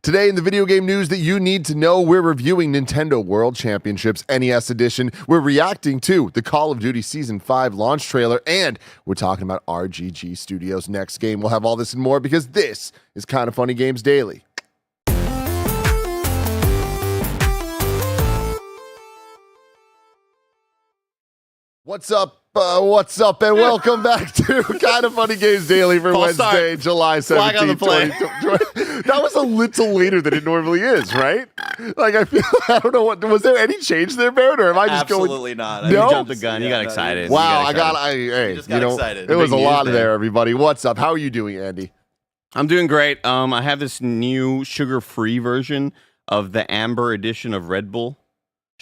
Today in the video game news that you need to know, we're reviewing Nintendo World Championships NES Edition. We're reacting to the Call of Duty Season 5 launch trailer, and we're talking about RGG Studio's next game. We'll have all this and more because this is Kind of Funny Games Daily. What's up, and welcome back to Kind of Funny Games Daily for Wednesday, July 17th, 2020. That was a little later than it normally is, right? Like, I don't know, was there any change there, Barrett, or am I just Absolutely not. No? You jumped the gun. You got excited. Wow, You just got excited. It was a Big lot news there, everybody. What's up? How are you doing, Andy? I'm doing great. I have this new sugar-free version of the Amber edition of Red Bull,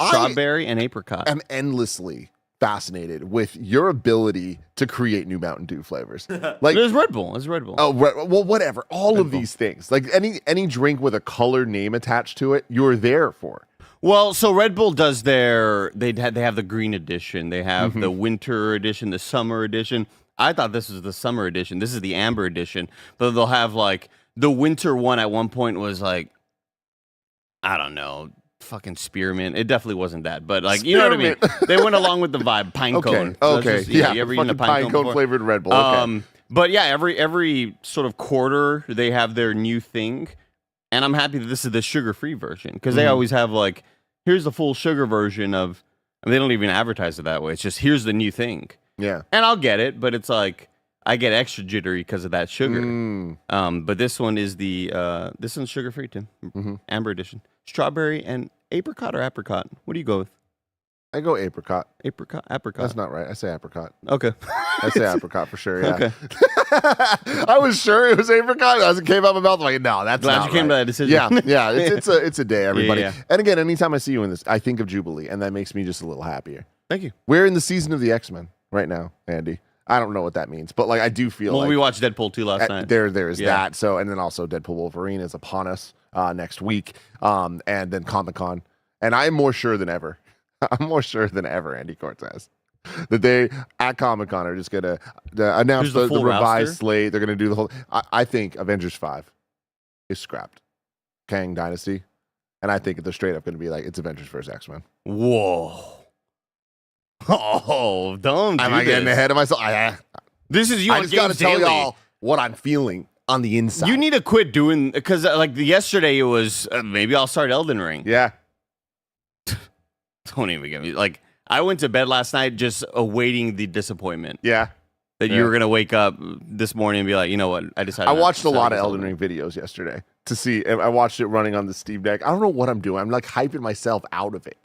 strawberry and apricot. I'm endlessly fascinated with your ability to create new Mountain Dew flavors. Like, There's Red Bull. There's Red Bull. oh, well, whatever. All Red of Bull. these things, like any drink with a color name attached to it, you're there for. Well, so Red Bull does they have the green edition. They have the winter edition, the summer edition. I thought this was the summer edition. This is the amber edition. But they'll have like the winter one at one point was like, I don't know, fucking spearmint. It definitely wasn't that, but like, you know what I mean? They went along with the vibe. Pine cone. So Okay. that's just, Yeah. You ever Fucking eaten a pine cone before? flavored Red Bull. Okay. But yeah, every sort of quarter they have their new thing, and I'm happy that this is the sugar-free version because they always have like, here's the full sugar version of, and they don't even advertise it that way. It's just here's the new thing, Yeah. and I'll get it, but it's like I get extra jittery because of that sugar. But this one is this one's sugar-free too, Amber edition, strawberry and apricot or apricot. What do you go with? I go apricot. Apricot. That's not right. I say apricot. Okay. I say apricot for sure. Yeah. Okay. I was sure it was apricot as it came out of my mouth. I'm like, no, that's Glad not you came to right. that decision. Yeah. It's a day, everybody. Yeah. And again, anytime I see you in this, I think of Jubilee, and that makes me just a little happier. Thank you. We're in the season of the X-Men right now, Andy. I don't know what that means, but like I do feel Well, like we watched Deadpool 2 last night. there is Yeah. that. So, and then also Deadpool Wolverine is upon us next week, and then Comic-Con. And I'm more sure than ever. I'm more sure than ever, Andy Cortez, that they at Comic-Con are just gonna announce Here's the the full revised roster? slate. They're gonna do the whole. I think Avengers 5 is scrapped. Kang Dynasty, and I think they're straight up gonna be like it's Avengers vs X-Men. Whoa. Oh, don't do Am I getting this. ahead of myself? This is you I on just gotta Games tell Daily. y'all what I'm feeling on the inside. You need to quit doing, because like yesterday it was, maybe I'll start Elden Ring. yeah. Don't even get me. Like, I went to bed last night just awaiting the disappointment Yeah. that you were going to wake up this morning and be like, you know what, I decided I not watched to a lot of start Elden Ring videos yesterday to see. I watched it running on the Steam Deck. I don't know what I'm doing. I'm like hyping myself out of it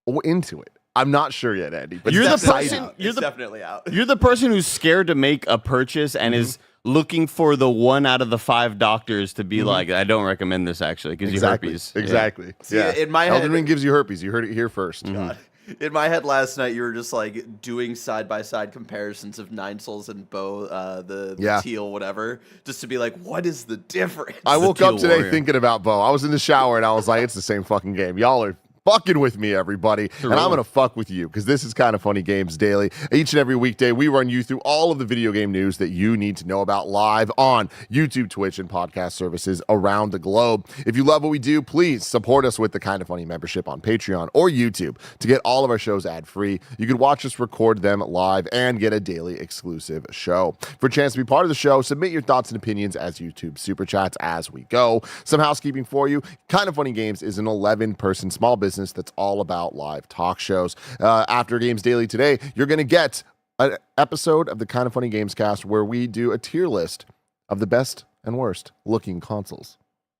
or into it. I'm not sure yet, Andy. But You're it's the exciting. person- It's definitely out. You're the person who's scared to make a purchase and is looking for the 1 out of the 5 doctors to be like, I don't recommend this actually because you herpes. Yeah. Exactly. See, yeah. in my Elden head- Ring gives you herpes. You heard it here first. God. In my head last night, you were just like doing side-by-side comparisons of Nine Souls and Bow, the Yeah. teal, whatever, just to be like, what is the difference? I woke Teal up today Warrior. thinking about Bo. I was in the shower and I was like, it's the same fucking game. Y'all are fucking with me, everybody. And I'm going to fuck with you because this is Kind of Funny Games Daily. Each and every weekday, we run you through all of the video game news that you need to know about live on YouTube, Twitch, and podcast services around the globe. If you love what we do, please support us with the Kind of Funny membership on Patreon or YouTube to get all of our shows ad-free. You can watch us record them live and get a daily exclusive show. For a chance to be part of the show, submit your thoughts and opinions as YouTube Super Chats as we go. Some housekeeping for you. Kind of Funny Games is an 11-person small business that's all about live talk shows. After Games Daily today, you're going to get an episode of the Kind of Funny Games cast where we do a tier list of the best and worst looking consoles.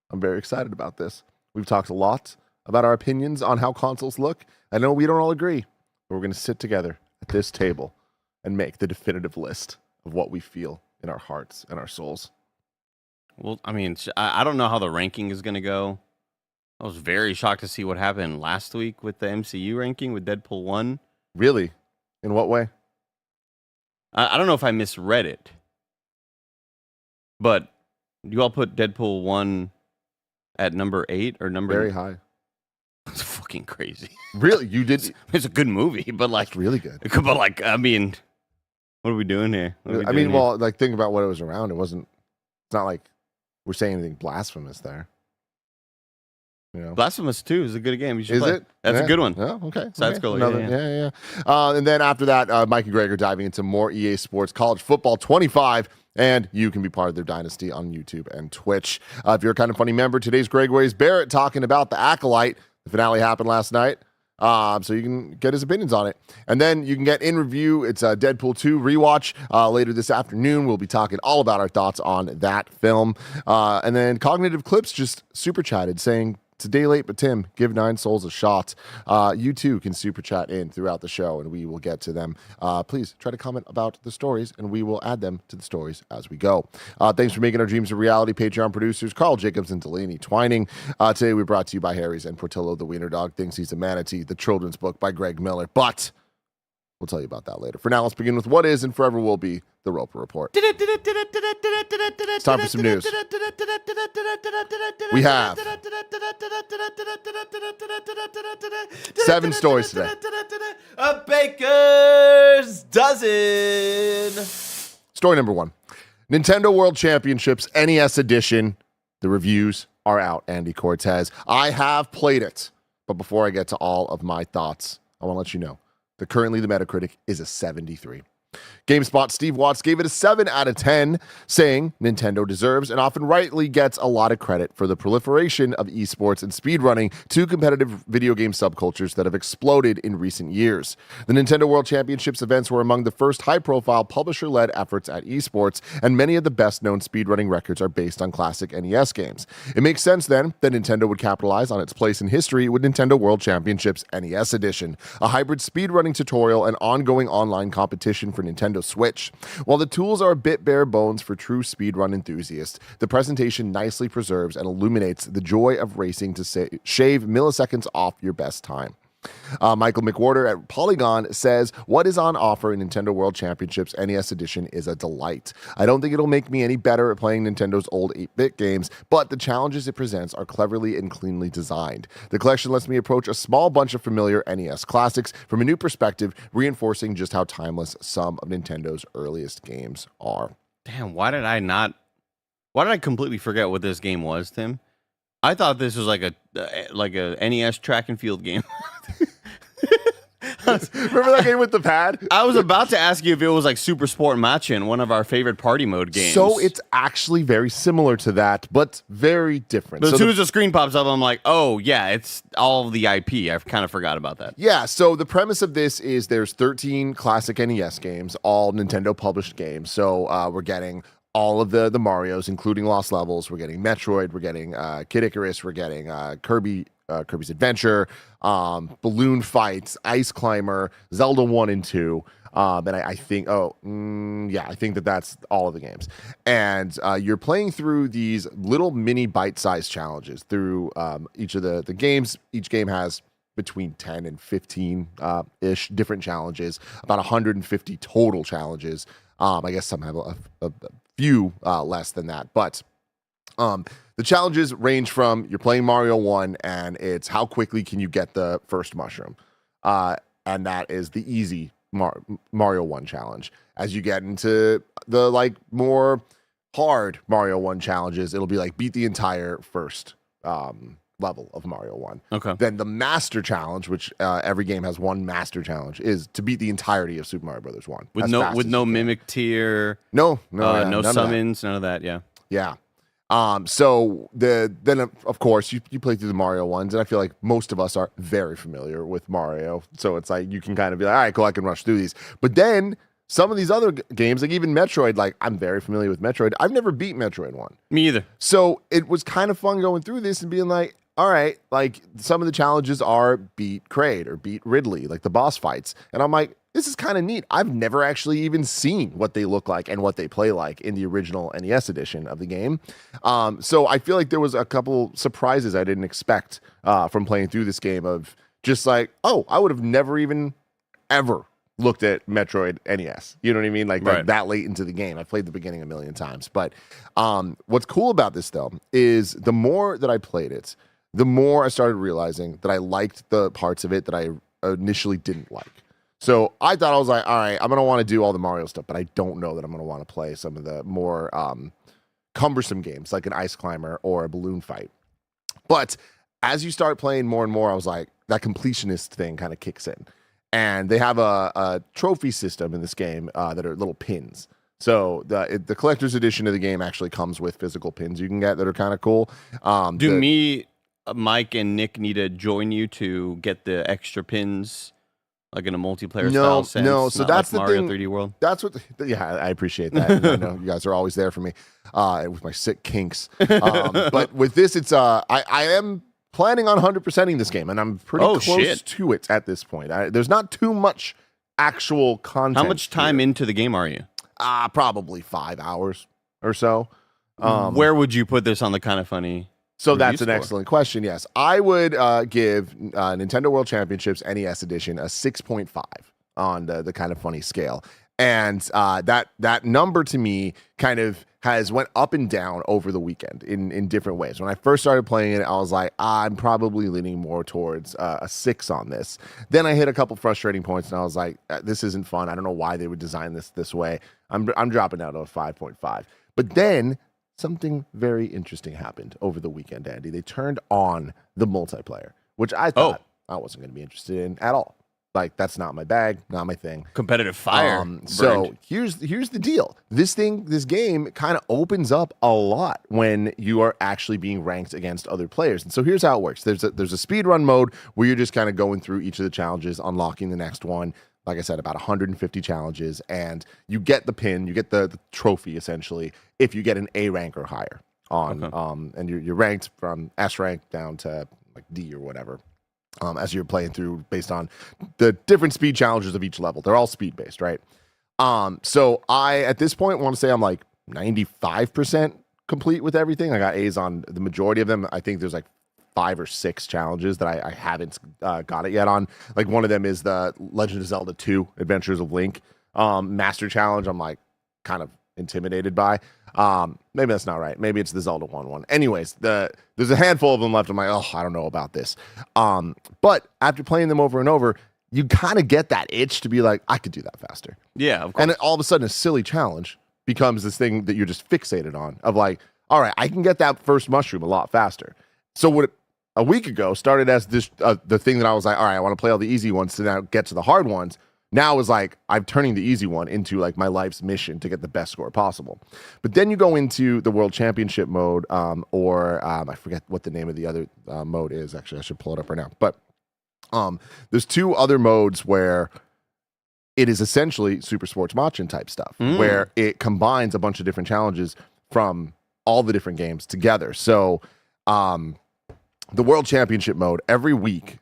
I'm very excited about this. We've talked a lot about our opinions on how consoles look. I know we don't all agree, but we're going to sit together at this table and make the definitive list of what we feel in our hearts and our souls. Well, I mean, I don't know how the ranking is going to go. I was very shocked to see what happened last week with the MCU ranking with Deadpool 1. Really? In what way? I don't know if I misread it, but you all put Deadpool 1 at number 8 or number... Very high. It's fucking crazy. Really? You did? It's a good movie, but like... It's really good. But like, I mean, what are we doing here? What are we I doing mean, here? well, like think about what it was around. It wasn't. It's not like we're saying anything blasphemous there. You know. Blasphemous 2 is a good game. You should Is play. it? That's Yeah. a good one. Oh, okay. Side scroller. Yeah. And then after that, Mike and Greg are diving into more EA Sports College Football 25. And you can be part of their dynasty on YouTube and Twitch. If you're a Kind of Funny member, today's Gregway's Barrett talking about the Acolyte. The finale happened last night. So you can get his opinions on it. And then you can get in review. It's a Deadpool 2 rewatch later this afternoon. We'll be talking all about our thoughts on that film. And then Cognitive Clips just super chatted saying, it's a day late, but Tim, give 9 Souls a shot. You too can super chat in throughout the show, and we will get to them. Please try to comment about the stories, and we will add them to the stories as we go. Thanks for making our dreams a reality. Patreon producers Carl Jacobs and Delaney Twining. Today we brought to you by Harry's and Portillo the Wiener Dog Thinks He's a Manatee, the children's book by Greg Miller. But we'll tell you about that later. For now, let's begin with what is and forever will be the Roper Report. It's time for some news. We have 7 stories today. A baker's dozen. Story number 1. Nintendo World Championships NES Edition. The reviews are out, Andy Cortez. I have played it. But before I get to all of my thoughts, I want to let you know that currently the Metacritic is a 73. GameSpot Steve Watts gave it a 7 out of 10, saying Nintendo deserves and often rightly gets a lot of credit for the proliferation of esports and speedrunning, 2 competitive video game subcultures that have exploded in recent years. The Nintendo World Championships events were among the first high-profile publisher-led efforts at esports, and many of the best-known speedrunning records are based on classic NES games. It makes sense, then, that Nintendo would capitalize on its place in history with Nintendo World Championships NES Edition, a hybrid speedrunning tutorial and ongoing online competition for Nintendo Switch. While the tools are a bit bare bones for true speedrun enthusiasts, the presentation nicely preserves and illuminates the joy of racing to shave milliseconds off your best time. Michael McWhorter at Polygon says, what is on offer in Nintendo World Championships NES Edition is a delight. I don't think it'll make me any better at playing Nintendo's old 8-bit games, but the challenges it presents are cleverly and cleanly designed. The collection lets me approach a small bunch of familiar NES classics from a new perspective, reinforcing just how timeless some of Nintendo's earliest games are. Damn, why did I completely forget what this game was, Tim? I thought this was like a NES track and field game. Remember that game with the pad? I was about to ask you if it was like Super Sport Machin, one of our favorite party mode games. So it's actually very similar to that, but very different. But so as soon as the screen pops up, I'm like, oh, yeah, it's all of the IP. I kind of forgot about that. Yeah, so the premise of this is there's 13 classic NES games, all Nintendo published games. So we're getting all of the Marios, including Lost Levels. We're getting Metroid. We're getting Kid Icarus. We're getting Kirby's Adventure, Balloon Fights, Ice Climber, Zelda 1 and 2. And I think, I think that's all of the games. And you're playing through these little mini bite-sized challenges through each of the games. Each game has between 10 and 15-ish different challenges, about 150 total challenges. I guess some have a few less than that, but the challenges range from you're playing Mario 1 and it's how quickly can you get the first mushroom, and that is the easy Mario 1 challenge. As you get into the like more hard Mario 1 challenges, it'll be like beat the entire first level of Mario 1. Okay. Then the Master Challenge, which every game has one Master Challenge, is to beat the entirety of Super Mario Brothers 1. With no mimic tier. No summons, none of that. Yeah. Yeah. So then of course you play through the Mario ones, and I feel like most of us are very familiar with Mario. So it's like you can kind of be like, all right, cool, I can rush through these. But then some of these other games, like even Metroid, like I'm very familiar with Metroid. I've never beat Metroid 1. Me either. So it was kind of fun going through this and being like, all right, like some of the challenges are beat Kraid or beat Ridley, like the boss fights. And I'm like, this is kind of neat. I've never actually even seen what they look like and what they play like in the original NES edition of the game. So I feel like there was a couple surprises I didn't expect from playing through this game of just like, oh, I would have never even ever looked at Metroid NES. You know what I mean? Like right. that late into the game. I've played the beginning a million times. But what's cool about this, though, is the more that I played it, the more I started realizing that I liked the parts of it that I initially didn't like. So I thought, I was like, all right, I'm going to want to do all the Mario stuff, but I don't know that I'm going to want to play some of the more cumbersome games like an Ice Climber or a Balloon Fight. But as you start playing more and more, I was like, that completionist thing kind of kicks in. And they have a trophy system in this game that are little pins. So the collector's edition of the game actually comes with physical pins you can get that are kind of cool. Mike and Nick need to join you to get the extra pins, like in a multiplayer style sense? No, so that's like the Mario thing. 3D World. That's what. I appreciate that. I know you guys are always there for me with my sick kinks. But with this, it's I am planning on 100%ing this game, and I'm pretty close to it at this point. There's not too much actual content. How much time into the game are you? Probably 5 hours or so. Where would you put this on the Kind of Funny? So that's an excellent question. Yes, I would give Nintendo World Championships NES Edition a 6.5 on the Kind of Funny scale, and that number to me kind of has went up and down over the weekend in different ways. When I first started playing it, I was like, I'm probably leaning more towards a 6 on this. Then I hit a couple frustrating points, and I was like, this isn't fun. I don't know why they would design this way. I'm dropping down to a 5.5. But then something very interesting happened over the weekend, Andy. They turned on the multiplayer, which I thought I wasn't going to be interested in at all. Like, that's not my bag, not my thing. Competitive fire. So here's the deal. This game kind of opens up a lot when you are actually being ranked against other players. And so here's how it works. There's a speed run mode where you're just kind of going through each of the challenges, unlocking the next one. Like I said, about 150 challenges, and you get the pin, you get the trophy essentially if you get an A rank or higher on, and you're ranked from S rank down to like D or whatever. As you're playing through based on the different speed challenges of each level. They're all speed based, right? So I, at this point, want to say I'm like 95% complete with everything. I got A's on the majority of them. I think there's like 5 or 6 challenges that I haven't got it yet on. Like one of them is the Legend of Zelda 2 Adventures of Link Master Challenge. I'm like kind of intimidated by. Maybe that's not right. Maybe it's the Zelda 1 one. Anyways, there's a handful of them left. I'm like, I don't know about this. But after playing them over and over, you kind of get that itch to be like, I could do that faster. Yeah, of course. And all of a sudden, a silly challenge becomes this thing that you're just fixated on of like, all right, I can get that first mushroom a lot faster. So what a week ago started as this the thing that I was like, all right, I want to play all the easy ones to now get to the hard ones. Now is like I'm turning the easy one into like my life's mission to get the best score possible. But then you go into the World Championship mode, or I forget what the name of the other mode is. Actually, I should pull it up right now. But there's 2 other modes where it is essentially Super Sports Machin type stuff, where it combines a bunch of different challenges from all the different games together. So the World Championship mode, every week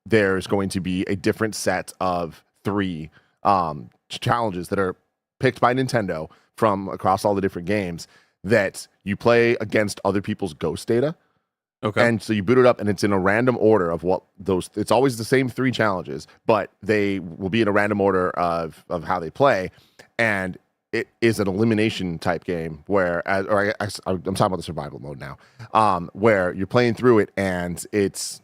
there's going to be a different set of 3 challenges that are picked by Nintendo from across all the different games that you play against other people's ghost data. Okay. And so you boot it up and it's in a random order of what those, it's always the same 3 challenges, but they will be in a random order of how they play. And it is an elimination type game where, I'm talking about the survival mode now, where you're playing through it and it's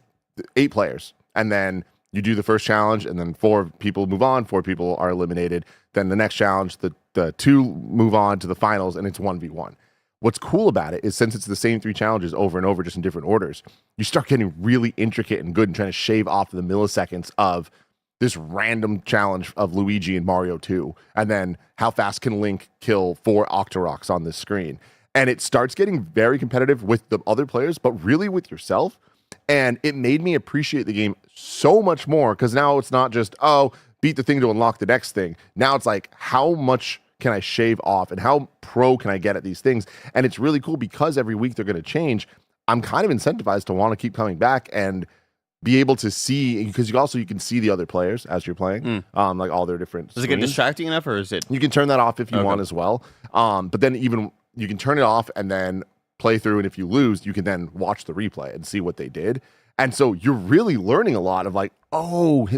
8 players. And then you do the first challenge and then 4 people move on, 4 people are eliminated. Then the next challenge, the 2 move on to the finals and it's 1v1. What's cool about it is since it's the same 3 challenges over and over, just in different orders, you start getting really intricate and good and trying to shave off the milliseconds of this random challenge of Luigi and Mario 2, and then how fast can Link kill 4 Octoroks on this screen. And it starts getting very competitive with the other players, but really with yourself. And it made me appreciate the game so much more, because now it's not just, beat the thing to unlock the next thing. Now it's like, how much can I shave off and how pro can I get at these things? And it's really cool because every week they're going to change. I'm kind of incentivized to want to keep coming back and be able to see, because you can see the other players as you're playing, like all their different Does it get distracting enough, or is it? You can turn that off if you want as well. But then even you can turn it off and then play through, and if you lose, you can then watch the replay and see what they did. And so you're really learning a lot of like,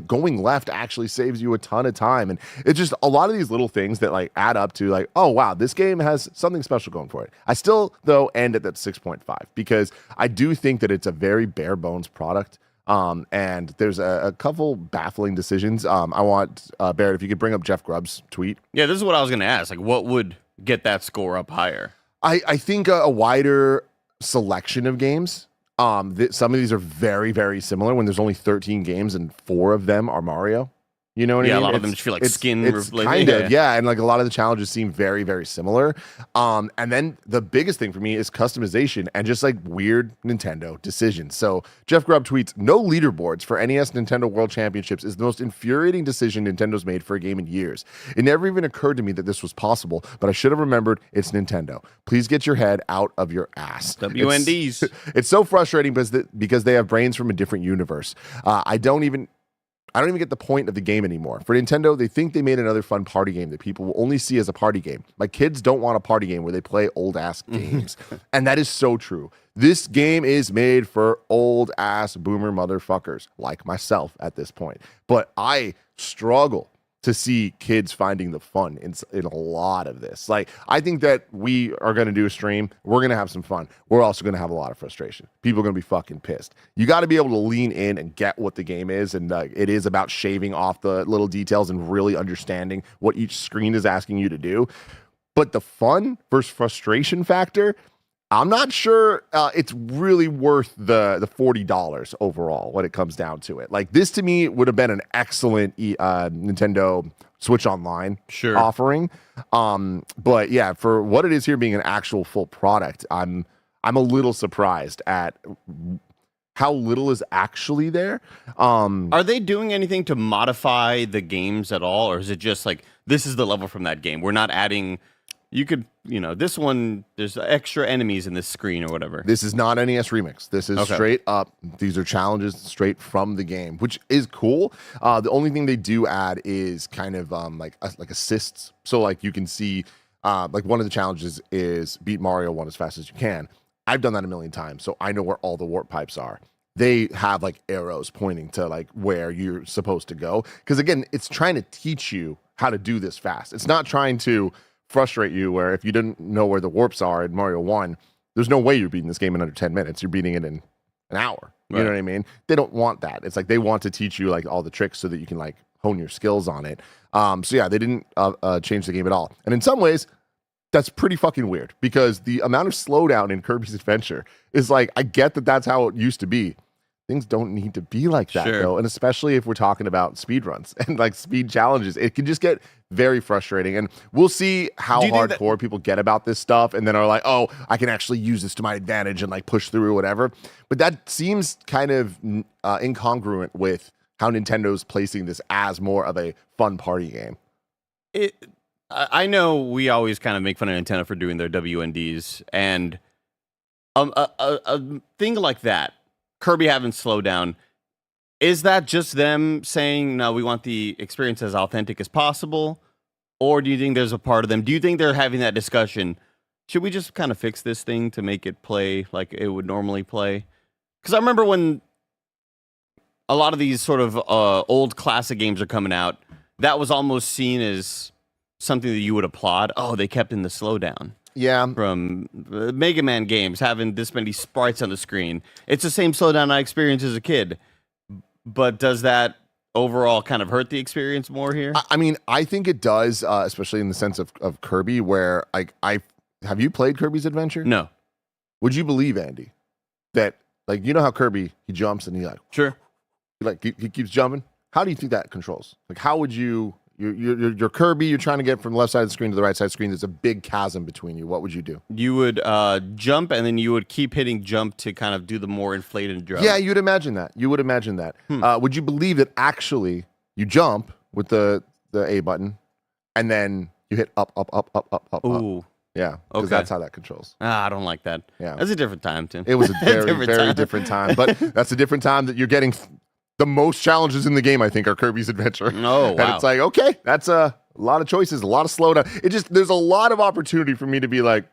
going left actually saves you a ton of time. And it's just a lot of these little things that like add up to like, oh, wow, this game has something special going for it. I still, though, end at that 6.5 because I do think that it's a very bare bones product. And there's a couple baffling decisions. I want, Barrett, if you could bring up Jeff Grubb's tweet. Yeah, this is what I was going to ask. Like, what would get that score up higher? I think a wider selection of games Some of these are very, very similar when there's only 13 games and 4 of them are Mario. You know what I mean? Yeah, a lot of them just feel like skin. It's kind of, yeah. And like a lot of the challenges seem very, very similar. And then the biggest thing for me is customization and just like weird Nintendo decisions. So Jeff Grubb tweets, no leaderboards for NES Nintendo World Championships is the most infuriating decision Nintendo's made for a game in years. It never even occurred to me that this was possible, but I should have remembered it's Nintendo. Please get your head out of your ass. WNDs. It's so frustrating because they have brains from a different universe. I don't even get the point of the game anymore. For Nintendo, they think they made another fun party game that people will only see as a party game. My kids don't want a party game where they play old-ass games. And that is so true. This game is made for old-ass boomer motherfuckers, like myself at this point. But I struggle to see kids finding the fun in a lot of this. Like, I think that we are going to do a stream. We're going to have some fun. We're also going to have a lot of frustration. People are going to be fucking pissed. You got to be able to lean in and get what the game is. And it is about shaving off the little details and really understanding what each screen is asking you to do. But the fun versus frustration factor, I'm not sure it's really worth the $40 overall when it comes down to it. Like, this to me would have been an excellent Nintendo Switch Online offering. But yeah, for what it is here being an actual full product, I'm a little surprised at how little is actually there. Are they doing anything to modify the games at all, or is it just like this is the level from that game? We're not adding. You could, this one, there's extra enemies in this screen or whatever. This is not NES Remix. This is straight up. These are challenges straight from the game, which is cool. The only thing they do add is kind of like assists. So like you can see, like one of the challenges is beat Mario 1 as fast as you can. I've done that a million times, so I know where all the warp pipes are. They have like arrows pointing to like where you're supposed to go. Because again, it's trying to teach you how to do this fast. It's not trying to frustrate you where if you didn't know where the warps are in Mario 1, there's no way you're beating this game in under 10 minutes. You're beating it in an hour. You know what I mean? They don't want that. It's like they want to teach you like all the tricks so that you can like hone your skills on it. So yeah, they didn't change the game at all. And in some ways, that's pretty fucking weird because the amount of slowdown in Kirby's Adventure is like, I get that that's how it used to be. Things don't need to be like that, though. And especially if we're talking about speed runs and like speed challenges, it can just get very frustrating. And we'll see how hardcore people get about this stuff and then are like, oh, I can actually use this to my advantage and like push through or whatever. But that seems kind of incongruent with how Nintendo's placing this as more of a fun party game. I know we always kind of make fun of Nintendo for doing their WNDs. And a thing like that, Kirby having slowdown, is that just them saying, no, we want the experience as authentic as possible? Or do you think there's a part of them? Do you think they're having that discussion? Should we just kind of fix this thing to make it play like it would normally play? Because I remember when a lot of these sort of old classic games are coming out, that was almost seen as something that you would applaud. Oh, they kept in the slowdown. Yeah. From Mega Man games, having this many sprites on the screen. It's the same slowdown I experienced as a kid. But does that overall kind of hurt the experience more here? I mean, I think it does, especially in the sense of Kirby, where like have you played Kirby's Adventure? No. Would you believe, Andy, that like you know how Kirby he jumps and he he keeps jumping? How do you think that controls? Like how would you You're Kirby, you're trying to get from the left side of the screen to the right side of the screen. There's a big chasm between you. What would you do? You would jump, and then you would keep hitting jump to kind of do the more inflated jump. Yeah, you'd imagine that. Would you believe that actually you jump with the A button, and then you hit up? Ooh. Up. Yeah, because that's how that controls. I don't like that. Yeah. That's a different time, Tim. It was a very different time. But that's a different time that you're getting... The most challenges in the game, I think, are Kirby's Adventure. Oh, wow. And it's like, okay, that's a lot of choices, a lot of slowdown. There's a lot of opportunity for me to be like,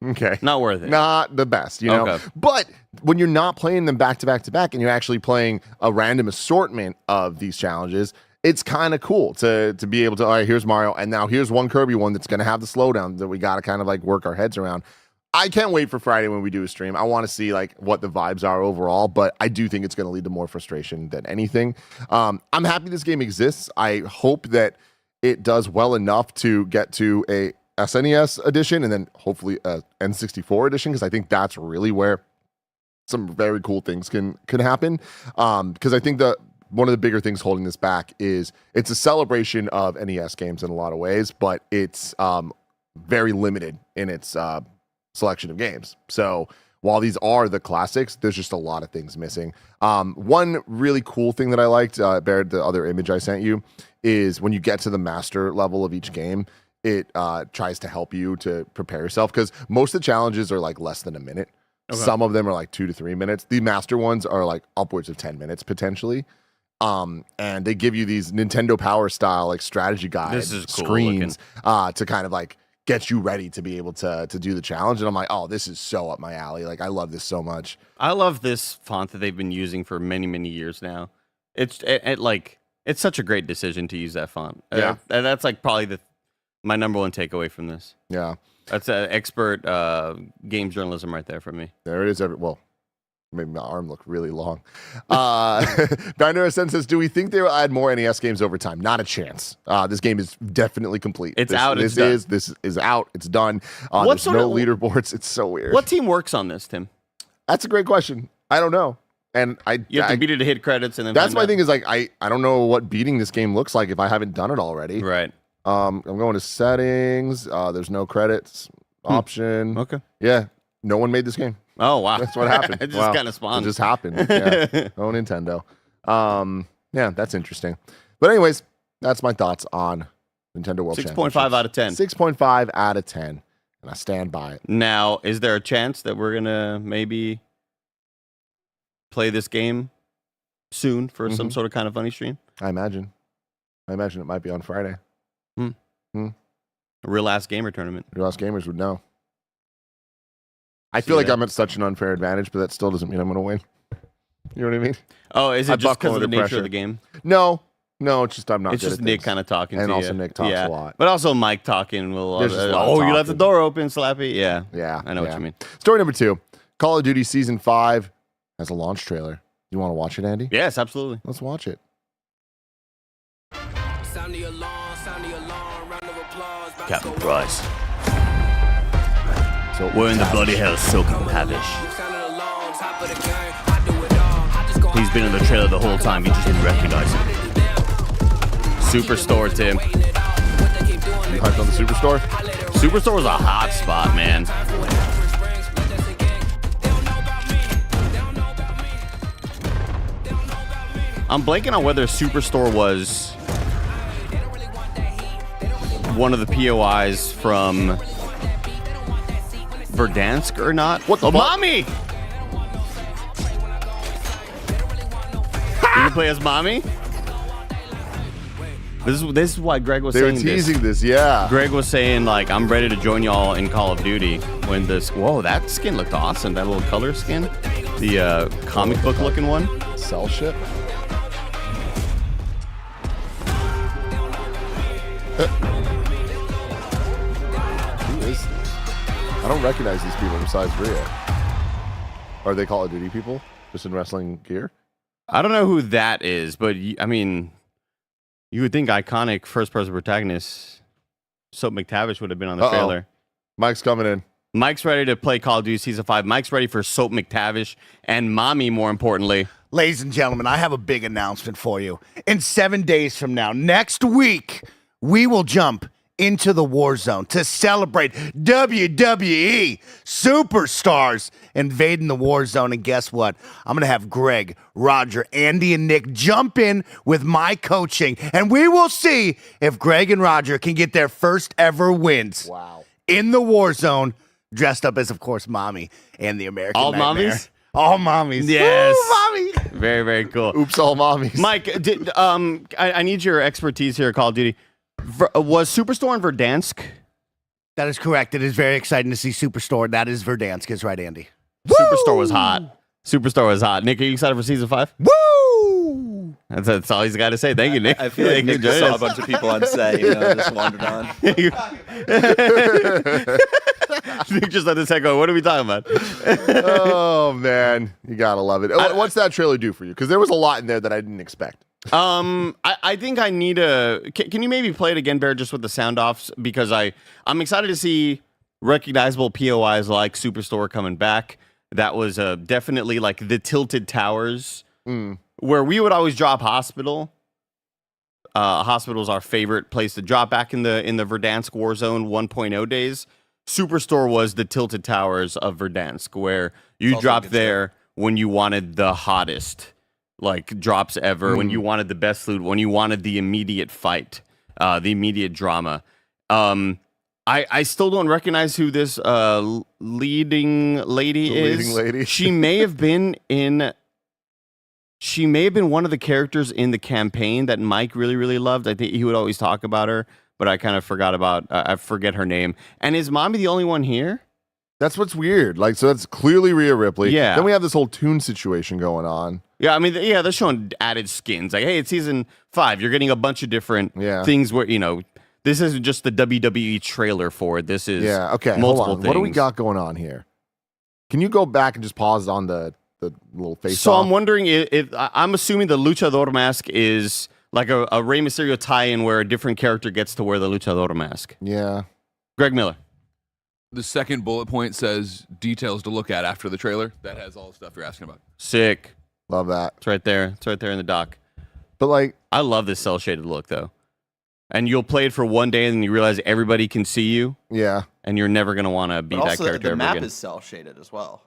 okay. Not worth it. Not the best, you know? Okay. But when you're not playing them back to back to back and you're actually playing a random assortment of these challenges, it's kind of cool to be able to, all right, here's Mario, and now here's one Kirby one that's going to have the slowdown that we got to kind of like work our heads around. I can't wait for Friday when we do a stream. I want to see like what the vibes are overall, but I do think it's going to lead to more frustration than anything. I'm happy this game exists. I hope that it does well enough to get to a SNES edition and then hopefully a N64 edition, because I think that's really where some very cool things can happen. Because I think that one of the bigger things holding this back is it's a celebration of NES games in a lot of ways, but it's very limited in its selection of games. So while these are the classics, there's just a lot of things missing. One really cool thing that I liked, Barrett, the other image I sent you, is when you get to the master level of each game, it tries to help you to prepare yourself, because most of the challenges are like less than a minute. Okay. Some of them are like 2 to 3 minutes. The master ones are like upwards of 10 minutes potentially. And they give you these Nintendo Power style like strategy guide screens to kind of like get you ready to be able to do the challenge. And I'm like, oh, this is so up my alley. Like, I love this so much. I love this font that they've been using for many, many years now. It's such a great decision to use that font. Yeah. That's like probably my number one takeaway from this. Yeah. That's expert game journalism right there for me. There it is. Well, made my arm look really long. Binary Sense says, do we think they will add more NES games over time? Not a chance. This game is definitely complete. This is out. It's done. There's no leaderboards. It's so weird. What team works on this, Tim? That's a great question. I don't know. And you have to beat it to hit credits, and then that's my thing is like I don't know what beating this game looks like if I haven't done it already. Right. I'm going to settings. There's no credits option. Okay. Yeah. No one made this game. Oh, wow. That's what happened. It just kind of spawned. It just happened. Yeah. Oh, Nintendo. Yeah, that's interesting. But anyways, that's my thoughts on Nintendo World Championship. 6.5 out of 10. 6.5 out of 10. And I stand by it. Now, is there a chance that we're going to maybe play this game soon for some sort of kind of funny stream? I imagine it might be on Friday. A real ass gamer tournament. Real ass gamers would know. I feel like I'm at such an unfair advantage, but that still doesn't mean I'm going to win. You know what I mean? Oh, is it just because of the nature of the game? No, it's just I'm not. It's just Nick kind of talking to you. And also Nick talks a lot. But also Mike talking will. You left the door open, Slappy. Yeah. I know what you mean. Story number 2. Call of Duty Season 5 has a launch trailer. You want to watch it, Andy? Yes, absolutely. Let's watch it. Captain Price. So we're in the bloody hell, Silky McTavish. He's been in the trailer the whole time. You just didn't recognize him. Superstore, Tim. You hyped on the Superstore? Superstore was a hot spot, man. I'm blanking on whether Superstore was one of the POIs from Verdansk or not. What the Mommy! You can play as Mommy? This is why Greg was saying this. They were teasing this, yeah. Greg was saying, like, I'm ready to join y'all in Call of Duty when this... Whoa, that skin looked awesome. That little color skin. The comic book looking one. Cell ship. I don't recognize these people besides Rhea. Are they Call of Duty people? Just in wrestling gear? I don't know who that is, but I mean, you would think iconic first-person protagonist Soap McTavish would have been on the trailer. Mike's coming in. Mike's ready to play Call of Duty Season 5. Mike's ready for Soap McTavish and Mommy, more importantly. Ladies and gentlemen, I have a big announcement for you. In 7 days from now, next week, we will jump into the war zone to celebrate WWE superstars invading the war zone. And guess what? I'm going to have Greg, Roger, Andy, and Nick jump in with my coaching, and we will see if Greg and Roger can get their first ever wins. Wow. In the war zone, dressed up as, of course, Mommy and the American Nightmare. Mommies? All mommies. Yes. Ooh, Mommy. Very, very cool. Oops, all mommies. Mike, I need your expertise here at Call of Duty. Was Superstore in Verdansk? That is correct. It is very exciting to see Superstore. That is Verdansk. Is right, Andy. Superstore was hot. Superstore was hot. Nick, are you excited for Season 5? Woo! That's all he's got to say. Thank you, Nick. I feel like Nick just saw a bunch of people on set, just wandered on. Nick just let his head go, what are we talking about? Oh, man. You got to love it. What's that trailer do for you? Because there was a lot in there that I didn't expect. I think I need can you maybe play it again, Bear, just with the sound offs? Because I'm excited to see recognizable POIs like Superstore coming back. that was definitely like the tilted towers where we would always drop Hospital. Hospital is our favorite place to drop back in the Verdansk Warzone 1.0 days. Superstore was the tilted towers of Verdansk, where you dropped there when you wanted the hottest like drops ever, when you wanted the best loot, when you wanted the immediate fight, the immediate drama. I still don't recognize who this leading lady is. She may have been one of the characters in the campaign that Mike really, really loved. I think he would always talk about her, but I kind of forgot about, I forget her name. And is Mommy the only one here? That's what's weird. Like, so that's clearly Rhea Ripley. Yeah. Then we have this whole Toon situation going on. Yeah, I mean, yeah, they're showing added skins. Like, hey, it's season 5. You're getting a bunch of different things where, you know, this isn't just the WWE trailer for it. This is okay. multiple Hold on. things. What do we got going on here? Can you go back and just pause on the little face So off? I'm wondering if I'm assuming the Luchador mask is like a Rey Mysterio tie-in where a different character gets to wear the Luchador mask. Yeah. Greg Miller. The second bullet point says details to look at after the trailer. That has all the stuff you're asking about. Sick. Love that. It's right there. It's right there in the dock. But like, I love this cel-shaded look though. And you'll play it for one day and then you realize everybody can see you. Yeah. And you're never going to want to be that character the ever map again. is cel-shaded as well.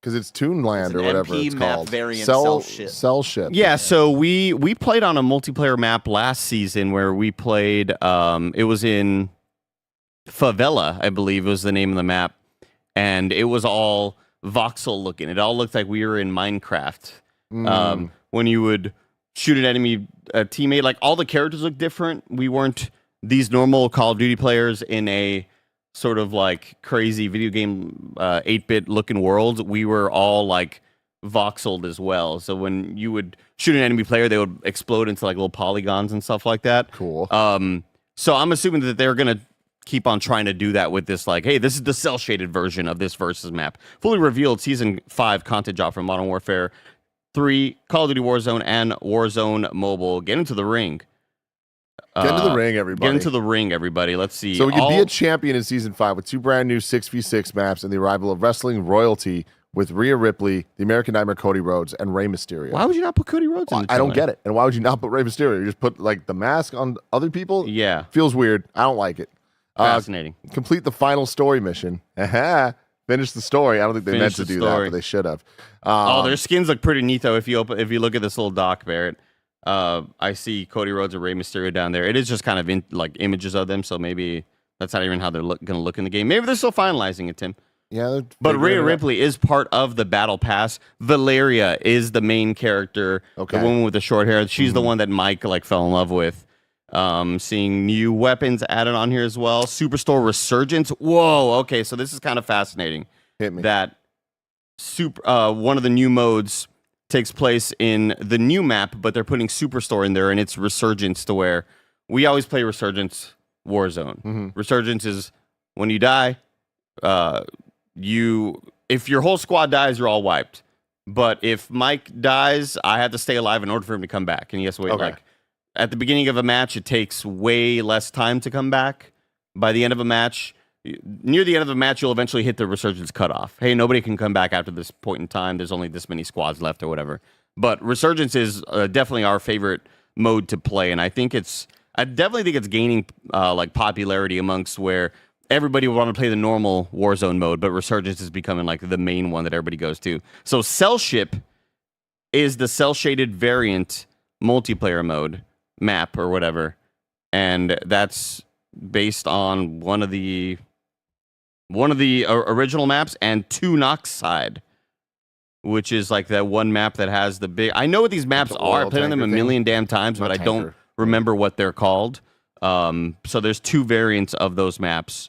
Because it's Toonland It's or an whatever MP it's map called. variant Cell ship. Cell ship. Yeah, so we played on a multiplayer map last season where we played, it was in Favela, I believe was the name of the map. And it was all voxel looking. It all looked like we were in Minecraft. When you would shoot an enemy teammate, like all the characters looked different. We weren't these normal Call of Duty players in a sort of like crazy video game 8-bit looking world. We were all like voxeled as well. So when you would shoot an enemy player, they would explode into like little polygons and stuff like that. Cool. So I'm assuming that they're gonna keep on trying to do that with this, like, hey, this is the cel-shaded version of this versus map. Fully revealed Season 5 content drop from Modern Warfare 3, Call of Duty Warzone, and Warzone Mobile. Get into the ring. Get into the ring, everybody. Get into the ring, everybody. Let's see. So we can be a champion in Season 5 with 2 brand new 6v6 maps and the arrival of wrestling royalty with Rhea Ripley, the American Nightmare Cody Rhodes, and Rey Mysterio. Why would you not put Cody Rhodes in the I don't trailer? get it. And why would you not put Rey Mysterio? You just put like the mask on other people? Yeah. Feels weird. I don't like it. Fascinating. Complete the final story mission. Finish the story. I don't think they meant to do that, but they should have. Their skins look pretty neat though. If you look at this little doc, Barrett, I see Cody Rhodes and Rey Mysterio down there. It is just kind of like images of them, so maybe that's not even how they're going to look in the game. Maybe they're still finalizing it, Tim. Yeah, but Rhea Ripley is part of the battle pass. Valeria is the main character, the woman with the short hair. She's the one that Mike like fell in love with. Seeing new weapons added on here as well. Superstore Resurgence. Whoa, okay, so this is kind of fascinating. Hit me. That one of the new modes takes place in the new map, but they're putting Superstore in there, and it's Resurgence to where we always play Resurgence Warzone. Resurgence is when you die, if your whole squad dies, you're all wiped. But if Mike dies, I have to stay alive in order for him to come back, and he has to wait like. At the beginning of a match, it takes way less time to come back. By the end of a match, near the end of the match, you'll eventually hit the Resurgence cutoff. Hey, nobody can come back after this point in time. There's only this many squads left or whatever. But Resurgence is definitely our favorite mode to play, and I definitely think it's gaining like popularity amongst where everybody will want to play the normal Warzone mode, but Resurgence is becoming like the main one that everybody goes to. So Cell Ship is the cel-shaded variant multiplayer mode. Map or whatever, and that's based on one of the original maps and Two Knox Side, which is like that one map that has the big. I know what these maps are. I played on them a million damn times, but I don't remember what they're called. So there's 2 variants of those maps,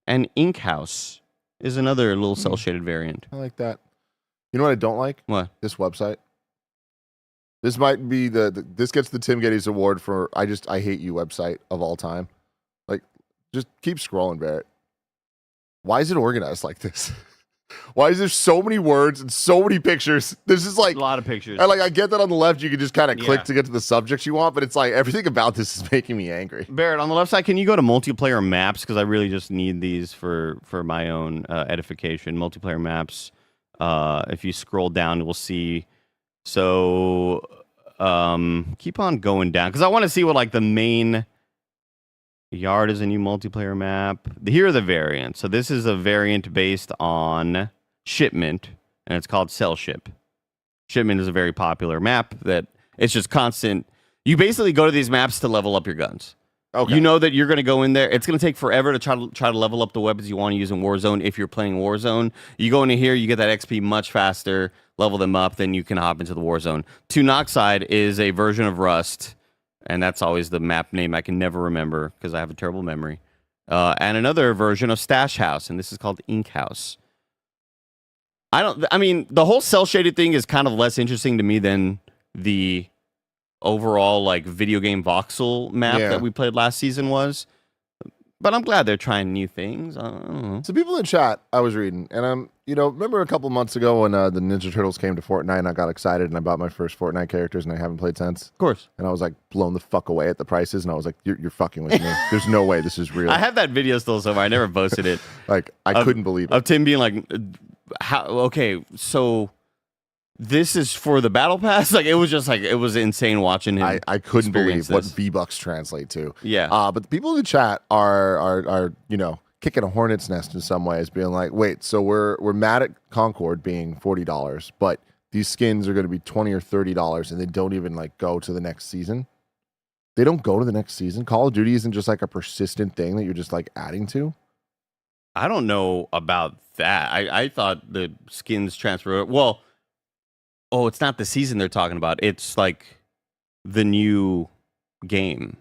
and Ink House is another little cel shaded variant. I like that. You know what I don't like? What? This website. This might be this gets the Tim Geddes Award for I hate you website of all time. Like, just keep scrolling, Barrett. Why is it organized like this? why is there so many words and so many pictures? There's just like A lot of pictures. And like I get that on the left, you can just kind of click Yeah. to get to the subjects you want, but it's like everything about this is making me angry. Barrett, on the left side, can you go to multiplayer maps? Because I really just need these for my own edification. Multiplayer maps. If you scroll down, we'll see. So keep on going down because I want to see what like the main yard is. A new multiplayer map. Here are the variants. So this is a variant based on shipment, and it's called Cell Ship. Shipment is a very popular map that it's just constant. You basically go to these maps to level up your guns. Okay. You know that you're going to go in there. It's going to take forever to try to level up the weapons you want to use in Warzone if you're playing Warzone. You go into here, you get that XP much faster, level them up, then you can hop into the Warzone. To Knockside is a version of Rust, and that's always the map name I can never remember because I have a terrible memory. And another version of Stash House, and this is called Ink House. I mean, the whole cell-shaded thing is kind of less interesting to me than the overall like video game voxel map that we played last season was. But I'm glad they're trying new things. I don't know. So people in chat, I was reading, and remember a couple months ago when the Ninja Turtles came to Fortnite, and I got excited, and I bought my first Fortnite characters, and I haven't played since. Of course. And I was like blown the fuck away at the prices, and I was like, you're fucking with me. There's no way this is real. I have that video still somewhere. I never posted it. Like I couldn't believe it. Of Tim being like, "How? Okay, so this is for the battle pass." Like it was just like it was insane watching him. I couldn't experience believe what this. V-Bucks translate to. Yeah. But the people in the chat are kicking a hornet's nest in some ways, being like, wait, so we're mad at Concord being $40, but these skins are going to be $20 or $30, and they don't even like go to the next season. They don't go to the next season. Call of Duty isn't just like a persistent thing that you're just like adding to. I don't know about that. I thought the skins transfer. Well, it's not the season they're talking about. It's like the new game.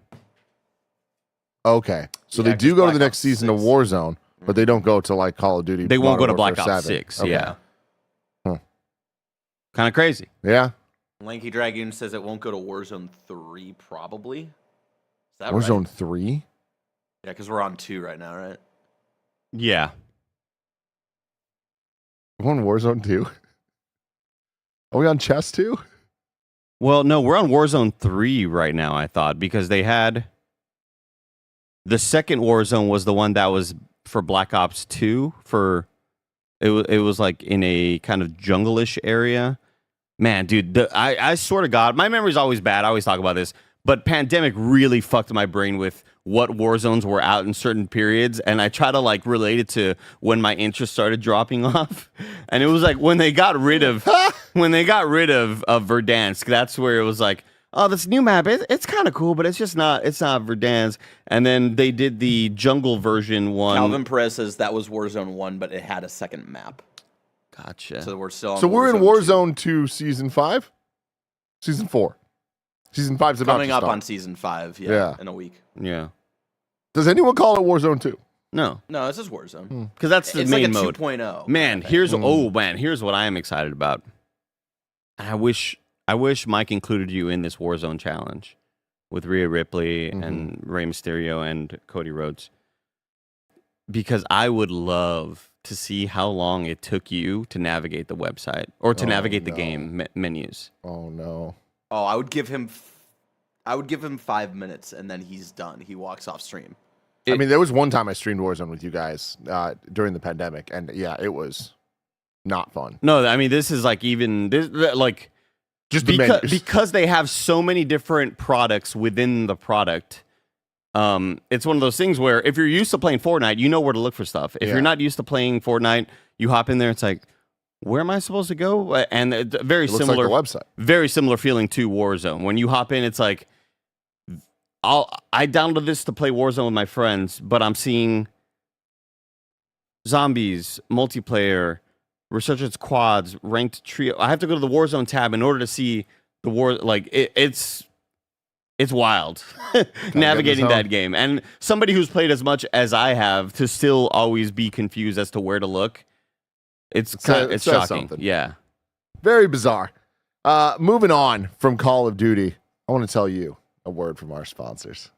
Okay, so Yeah, they do 'cause go to Black the next Ops season of 6. Warzone, but they don't go to like Call of Duty. They won't go to Modern Black Warfare Ops 7. 6. Okay. Yeah. Huh. Kind of crazy. Yeah. Lanky Dragoon says it won't go to Warzone 3, probably. Is that Warzone right? 3? Yeah, because we're on 2 right now, right? Yeah. We're on Warzone 2? Are we on Chess 2? Well, no, we're on Warzone 3 right now, I thought, because they had... The second Warzone was the one that was for Black Ops 2. It was like in a kind of jungle-ish area. Man, dude, I swear to God, my memory's always bad. I always talk about this. But Pandemic really fucked my brain with what Warzones were out in certain periods. And I try to like relate it to when my interest started dropping off. And it was like when they got rid of Verdansk, that's where it was like, oh, this new map, it's kind of cool, but it's not Verdansk. And then they did the jungle version one. Calvin Perez says that was Warzone 1, but it had a second map. Gotcha. So we're still on So we're in 2. Warzone 2 Season 5? Season 4. Season 5's about Coming to up start. on Season 5, Yeah. in a week. Yeah. Does anyone call it Warzone 2? No, No, this is Warzone. because that's the It's main like a mode. 2.0. Man, here's what I am excited about. I wish Mike included you in this Warzone challenge with Rhea Ripley and Rey Mysterio and Cody Rhodes, because I would love to see how long it took you to navigate the website or to navigate the game menus. Oh, no. Oh, I would give him 5 minutes, and then he's done. He walks off stream. I mean, there was one time I streamed Warzone with you guys during the pandemic, and yeah, it was not fun. No, I mean this is like even this like Just the menus. because they have so many different products within the product. It's one of those things where if you're used to playing Fortnite, you know where to look for stuff. If you're not used to playing Fortnite, you hop in there. It's like, where am I supposed to go? And it's very It looks similar like the website. very similar feeling to Warzone. When you hop in, it's like, I downloaded this to play Warzone with my friends, but I'm seeing zombies, multiplayer, resurgence quads, ranked trio. I have to go to the Warzone tab in order to see the war. Like it's wild navigating that game. And somebody who's played as much as I have to still always be confused as to where to look. It's says shocking. something. Yeah. Very bizarre. Moving on from Call of Duty, I want to tell you a word from our sponsors.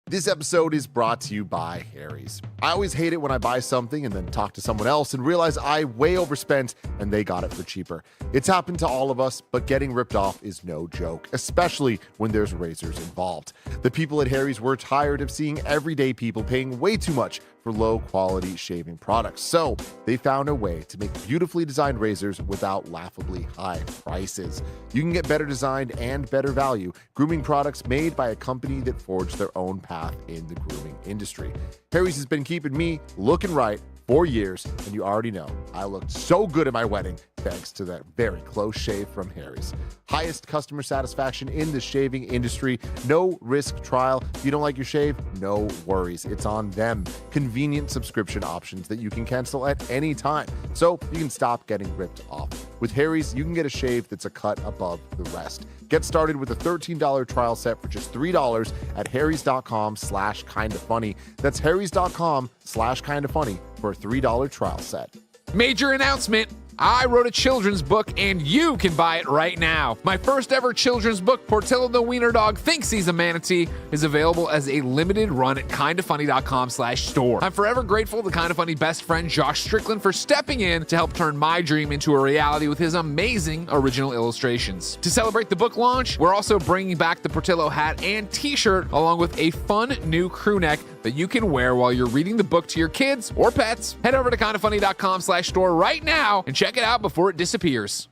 This episode is brought to you by Harry's. I always hate it when I buy something and then talk to someone else and realize I way overspent and they got it for cheaper. It's happened to all of us, but getting ripped off is no joke, especially when there's razors involved. The people at Harry's were tired of seeing everyday people paying way too much for low-quality shaving products. So they found a way to make beautifully designed razors without laughably high prices. You can get better designed and better value grooming products made by a company that forged their own path in the grooming industry. Harry's has been keeping me looking right for years, and you already know I looked so good at my wedding thanks to that very close shave from Harry's. Highest customer satisfaction in the shaving industry. No risk trial. If you don't like your shave, no worries. It's on them. Convenient subscription options that you can cancel at any time, so you can stop getting ripped off. With Harry's, you can get a shave that's a cut above the rest. Get started with a $13 trial set for just $3 at harrys.com/kindafunny. That's harrys.com/kindafunny for a $3 trial set. Major announcement. I wrote a children's book and you can buy it right now. My first ever children's book, Portillo the Wiener Dog Thinks He's a Manatee, is available as a limited run at kindafunny.com/store. I'm forever grateful to Kinda Funny best friend Josh Strickland for stepping in to help turn my dream into a reality with his amazing original illustrations. To celebrate the book launch, we're also bringing back the Portillo hat and t-shirt along with a fun new crew neck that you can wear while you're reading the book to your kids or pets. Head over to kindafunny.com/store right now and check it out before it disappears.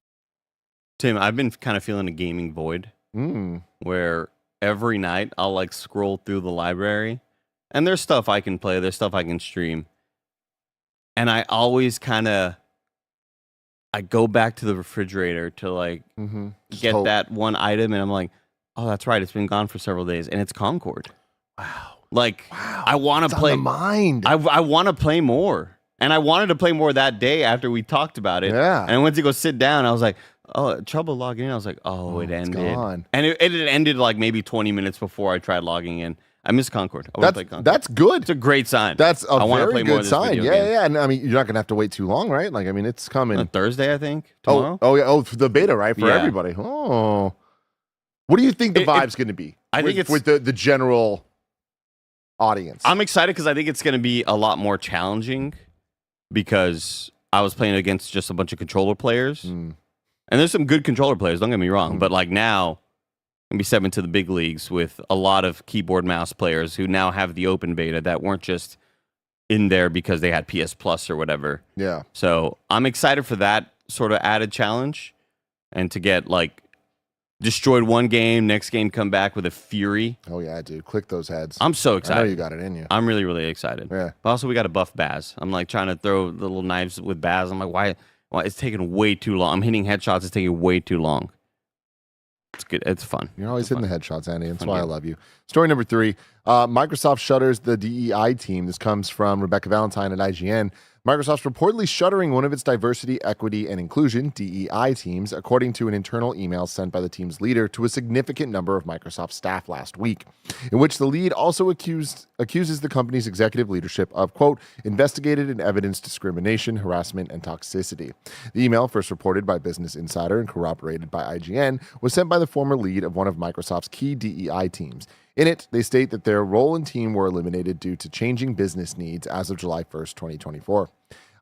Tim, I've been kind of feeling a gaming void where every night I'll like scroll through the library and there's stuff I can play, there's stuff I can stream. And I always I go back to the refrigerator to like get that one item and I'm like, oh, that's right. It's been gone for several days and it's Concord. Wow. I want to play. On the mind. I want to play more. And I wanted to play more that day after we talked about it. Yeah. And I went to go sit down. I was like, oh, trouble logging in. I was like, oh, it ended. Gone. And it ended like maybe 20 minutes before I tried logging in. I miss Concord. I want to play Concord. That's good. It's a great sign. That's a I wanna very play more good of this sign. video Yeah, game. yeah. And I mean, you're not gonna have to wait too long, right? Like, I mean, it's coming On Thursday, I think. Tomorrow. Oh, yeah. Oh, for the beta, right? For Yeah. everybody. Oh, what do you think the vibe's going to be? I think it's with the general audience. I'm excited because I think it's going to be a lot more challenging because I was playing against just a bunch of controller players. And there's some good controller players, don't get me wrong. But like now, I'm going to be stepping to the big leagues with a lot of keyboard mouse players who now have the open beta that weren't just in there because they had PS Plus or whatever. Yeah. So I'm excited for that sort of added challenge and to get like destroyed one game, next game come back with a fury. Oh yeah, dude. Click those heads. I'm so I excited. know you got it in you. I'm really, really excited. Yeah. But also, we got to buff Baz. I'm like trying to throw the little knives with Baz. I'm like, why? It's taking way too long. I'm hitting headshots. It's taking way too long. It's good. It's fun. You're always hitting the headshots, Andy. That's Fun why I game. love you. Story number 3. Microsoft shutters the DEI team. This comes from Rebecca Valentine at IGN. Microsoft's reportedly shuttering one of its diversity, equity, and inclusion DEI teams, according to an internal email sent by the team's leader to a significant number of Microsoft staff last week, in which the lead also accuses the company's executive leadership of, quote, investigated and evidenced discrimination, harassment, and toxicity. The email, first reported by Business Insider and corroborated by IGN, was sent by the former lead of one of Microsoft's key DEI teams. In it, they state that their role and team were eliminated due to changing business needs as of July 1st, 2024.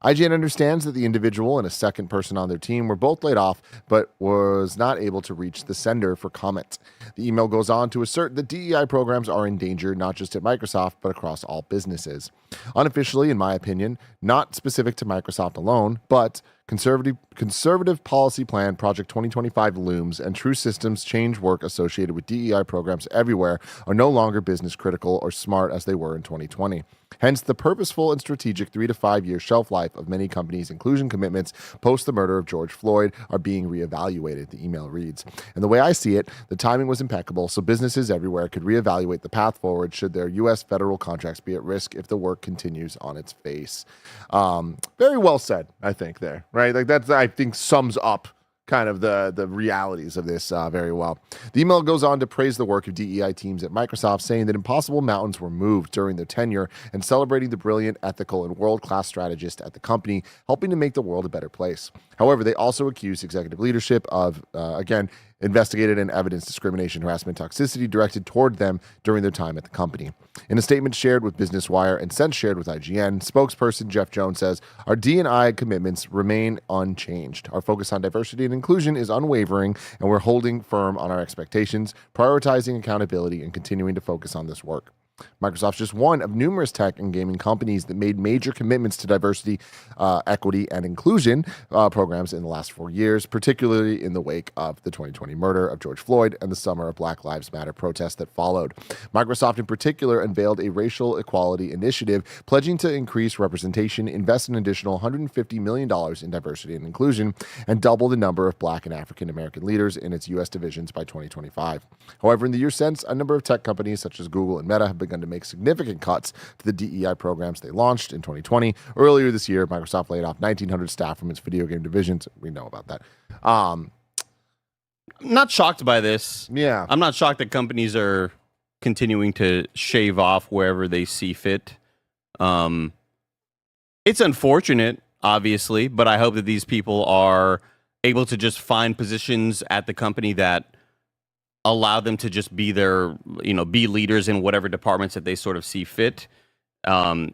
IGN understands that the individual and a second person on their team were both laid off, but was not able to reach the sender for comment. The email goes on to assert that DEI programs are in danger not just at Microsoft, but across all businesses. Unofficially, in my opinion, not specific to Microsoft alone, but conservative policy plan Project 2025 looms, and true systems change work associated with DEI programs everywhere are no longer business critical or smart as they were in 2020. Hence, the purposeful and strategic 3 to 5 year shelf life of many companies' inclusion commitments post the murder of George Floyd are being reevaluated, the email reads. And the way I see it, the timing was impeccable, so businesses everywhere could reevaluate the path forward should their U.S. federal contracts be at risk if the work continues on its face. Very well said, I think, there, right? Like that's, I think, sums up kind of the realities of this very well. The email goes on to praise the work of DEI teams at Microsoft, saying that impossible mountains were moved during their tenure and celebrating the brilliant, ethical, and world-class strategist at the company, helping to make the world a better place. However, they also accuse executive leadership of, again, investigated and evidenced discrimination, harassment, toxicity directed toward them during their time at the company. In a statement shared with Business Wire and since shared with IGN, spokesperson Jeff Jones says, "Our D&I commitments remain unchanged. Our focus on diversity and inclusion is unwavering, and we're holding firm on our expectations, prioritizing accountability, and continuing to focus on this work." Microsoft's just one of numerous tech and gaming companies that made major commitments to diversity, equity, and inclusion programs in the last 4 years, particularly in the wake of the 2020 murder of George Floyd and the summer of Black Lives Matter protests that followed. Microsoft, in particular, unveiled a racial equality initiative pledging to increase representation, invest an additional $150 million in diversity and inclusion, and double the number of Black and African American leaders in its U.S. divisions by 2025. However, in the years since, a number of tech companies such as Google and Meta have begun to make significant cuts to the DEI programs they launched in 2020. Earlier this year, Microsoft laid off 1,900 staff from its video game divisions. We know about that. I'm not shocked by this. Yeah. I'm not shocked that companies are continuing to shave off wherever they see fit. It's unfortunate, obviously, but I hope that these people are able to just find positions at the company that allow them to just be their, be leaders in whatever departments that they sort of see fit. Yeah,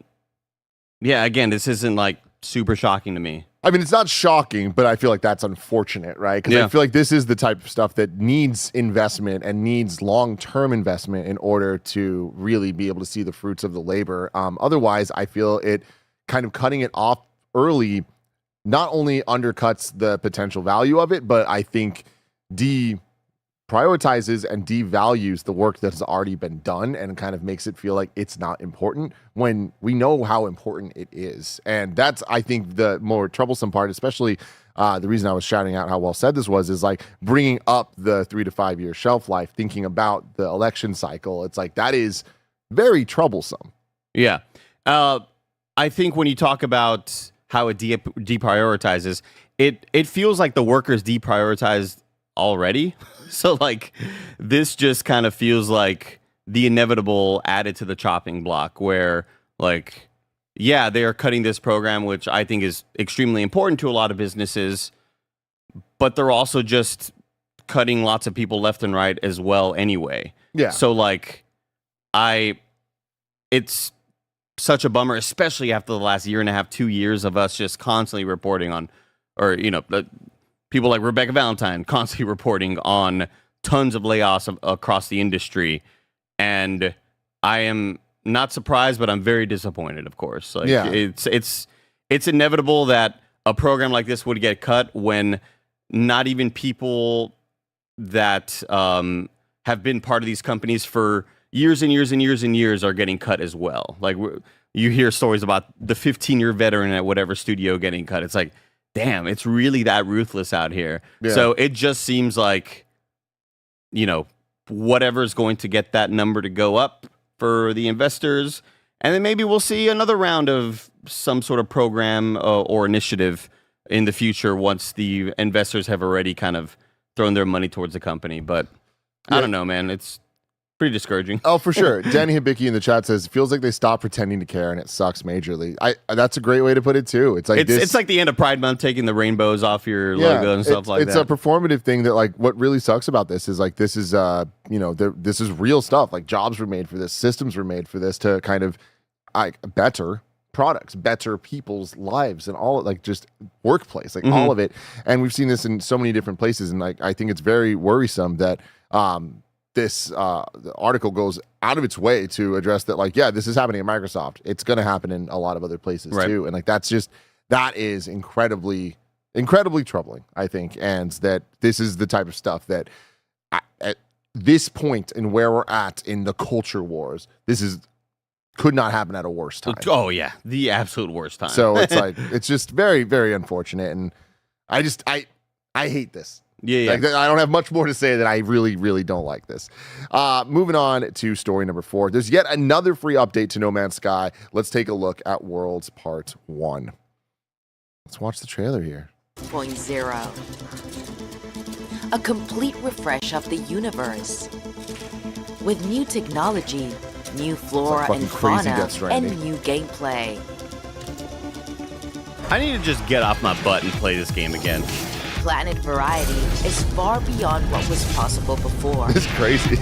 again, this isn't like super shocking to me. I mean, it's not shocking, but I feel like that's unfortunate, right? Because I feel like this is the type of stuff that needs investment and needs long-term investment in order to really be able to see the fruits of the labor. Otherwise, I feel it kind of cutting it off early not only undercuts the potential value of it, but I think prioritizes and devalues the work that has already been done and kind of makes it feel like it's not important when we know how important it is. And that's, I think, the more troublesome part, especially the reason I was shouting out how well said this was, is like bringing up the 3 to 5 year shelf life, thinking about the election cycle. It's like, that is very troublesome. Yeah. I think when you talk about how it deprioritizes, it feels like the workers deprioritized already. So like this just kind of feels like the inevitable added to the chopping block where like, yeah, they are cutting this program, which I think is extremely important to a lot of businesses, but they're also just cutting lots of people left and right as well anyway. Yeah. So like it's such a bummer, especially after the last year and a half, 2 years of us just constantly reporting on, or, people like Rebecca Valentine constantly reporting on tons of layoffs across the industry. And I am not surprised, but I'm very disappointed, of course. Like, yeah. It's inevitable that a program like this would get cut when not even people that have been part of these companies for years and years and years and years are getting cut as well. Like you hear stories about the 15-year veteran at whatever studio getting cut. It's like, damn, it's really that ruthless out here. Yeah. So it just seems like, whatever's going to get that number to go up for the investors. And then maybe we'll see another round of some sort of program or initiative in the future once the investors have already kind of thrown their money towards the company. But I don't know, man. It's pretty discouraging. Oh, for sure. Danny Hibicki in the chat says, it feels like they stopped pretending to care and it sucks majorly. That's a great way to put it too. It's like it's like the end of Pride Month, taking the rainbows off your logo and stuff like that. It's a performative thing that, like, what really sucks about this is like, this is this is real stuff. Like, jobs were made for this, systems were made for this to kind of better products, better people's lives, and all, like, just workplace, like all of it. And we've seen this in so many different places, and like I think it's very worrisome that this article goes out of its way to address that, like, yeah, this is happening at Microsoft. It's going to happen in a lot of other places too. And like, that is incredibly troubling, I think. And that this is the type of stuff that at this point in where we're at in the culture wars, could not happen at a worse time. Oh yeah. The absolute worst time. So it's like, it's just very, very unfortunate. And I hate this. Yeah. Like, I don't have much more to say that I really, really don't like this. Moving on to story number 4. There's yet another free update to No Man's Sky. Let's take a look at Worlds Part 1. Let's watch the trailer here. 0.0. A complete refresh of the universe. With new technology, new flora and fauna, and new gameplay. I need to just get off my butt and play this game again. Planet variety is far beyond what was possible before. It's crazy.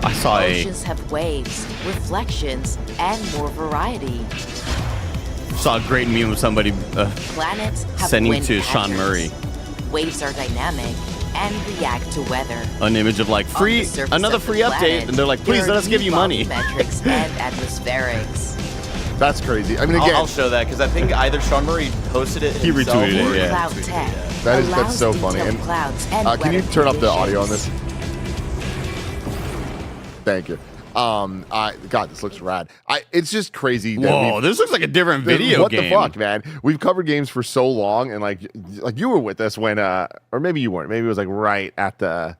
I saw Oceans have waves, reflections, and more variety. a great meme of somebody Planets have sending wind to Sean patterns. Murray Waves are dynamic and react to weather. an image of like On the free, surface another of the free update, planet, and they're like, please there let are us give you money. metrics and atmospherics. That's crazy. I mean, again, I'll show that because I think either Sean Murray posted it He himself retweeted it, or yeah. Cloud tweeted it, tech yeah. that's allows so funny. detailed And clouds and can you weather turn up the audio on conditions. this? Thank you. God, this looks rad. It's just crazy. That Whoa, this looks like a different video what game. the fuck, man? We've covered games for so long, and like you were with us when, or maybe you weren't. Maybe it was like right at the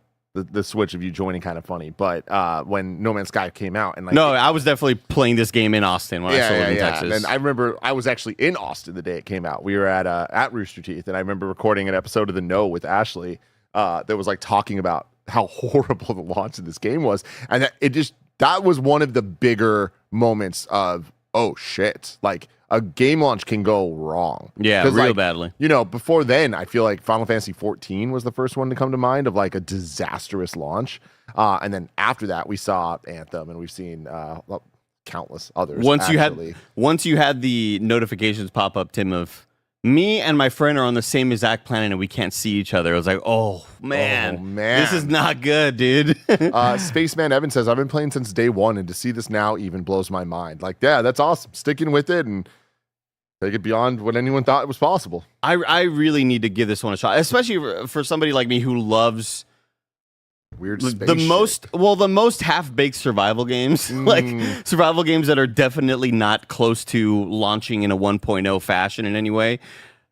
switch of you joining Kind of Funny. But when No Man's Sky came out, and like No, I was definitely playing this game in Austin when I still lived in Texas. And I remember I was actually in Austin the day it came out. We were at Rooster Teeth, and I remember recording an episode of The No with Ashley that was like talking about how horrible the launch of this game was, and that was one of the bigger moments of, oh shit, like a game launch can go wrong. Yeah, 'Cause, real like, badly. You know, before then, I feel like Final Fantasy 14 was the first one to come to mind of like a disastrous launch. And then after that, we saw Anthem, and we've seen countless others. Once you actually. had the notifications pop up, Tim, of me and my friend are on the same exact planet and we can't see each other. I was like, oh man, this is not good, dude. Spaceman Evan says, I've been playing since day one, and to see this now even blows my mind. Like, yeah, that's awesome. Sticking with it and take it beyond what anyone thought was possible. I really need to give this one a shot, especially for somebody like me who loves Weird the space the most half-baked survival games, like survival games that are definitely not close to launching in a 1.0 fashion in any way.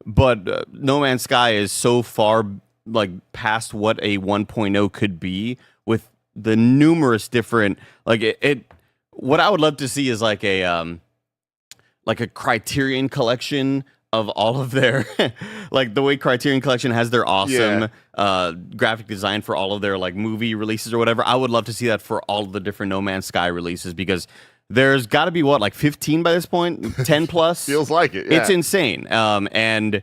But No Man's Sky is so far like past what a 1.0 could be with the numerous different what I would love to see is like a Criterion collection of all of their like the way Criterion Collection has their awesome graphic design for all of their like movie releases or whatever. I would love to see that for all of the different No Man's Sky releases, because there's got to be like 15 by this point, 10 plus. Feels like it. Yeah. It's insane. And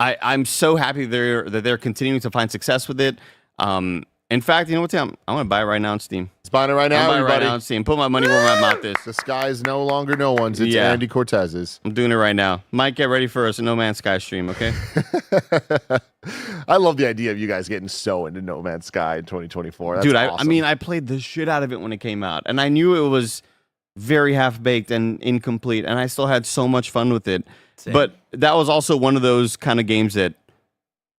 I'm so happy that they're continuing to find success with it. In fact, you know what, Tim? I'm gonna buy it right now on Steam. It's buying it right now, I'm buying it everybody. right now on Steam. Put my money where my mouth is. The sky is no longer no one's. It's Yeah. Andy Cortez's. I'm doing it right now. Mike, get ready for us a No Man's Sky stream, okay? I love the idea of you guys getting so into No Man's Sky in 2024. That's Dude, I awesome. mean, I played the shit out of it when it came out, and I knew it was very half-baked and incomplete, and I still had so much fun with it. Same. But that was also one of those kind of games that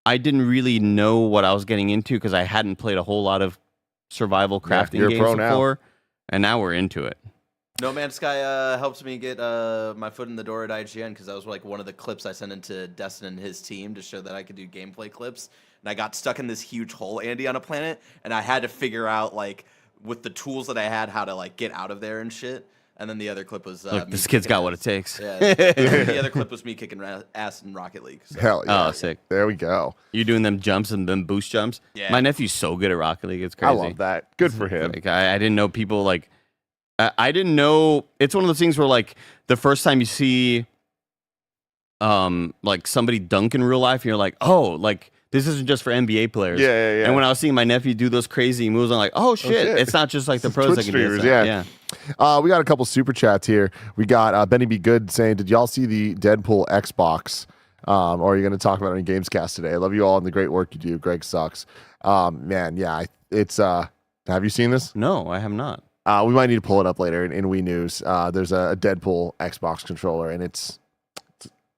I didn't really know what I was getting into because I hadn't played a whole lot of survival crafting you're a games pro now. before, and now we're into it. No Man's Sky helps me get my foot in the door at IGN because that was like one of the clips I sent into Destin and his team to show that I could do gameplay clips. And I got stuck in this huge hole, Andy, on a planet, and I had to figure out like with the tools that I had how to like get out of there and shit. And then the other clip was Look, me this kid's kicking got what ass. it takes. Yeah. And the other clip was me kicking ass in Rocket League. So. Hell yeah. Oh, sick. There we go. You're doing them jumps and them boost jumps. Yeah. My nephew's so good at Rocket League. It's crazy. I love that. Good for him. Like, I didn't know people like. I didn't know. It's one of those things where like the first time you see, like somebody dunk in real life, you're like, oh, like this isn't just for NBA players. Yeah. And when I was seeing my nephew do those crazy moves, I'm like, oh shit, shit. it's not just like the It's pros Twitch that can do streamers, this. yeah. We got a couple super chats here. We got Benny B. Good saying, did y'all see the Deadpool Xbox? Or are you going to talk about it on Gamescast today? I love you all and the great work you do. Greg sucks. Man, yeah, it's have you seen this? No, I have not. We might need to pull it up later in Wii News. There's a Deadpool Xbox controller, and it's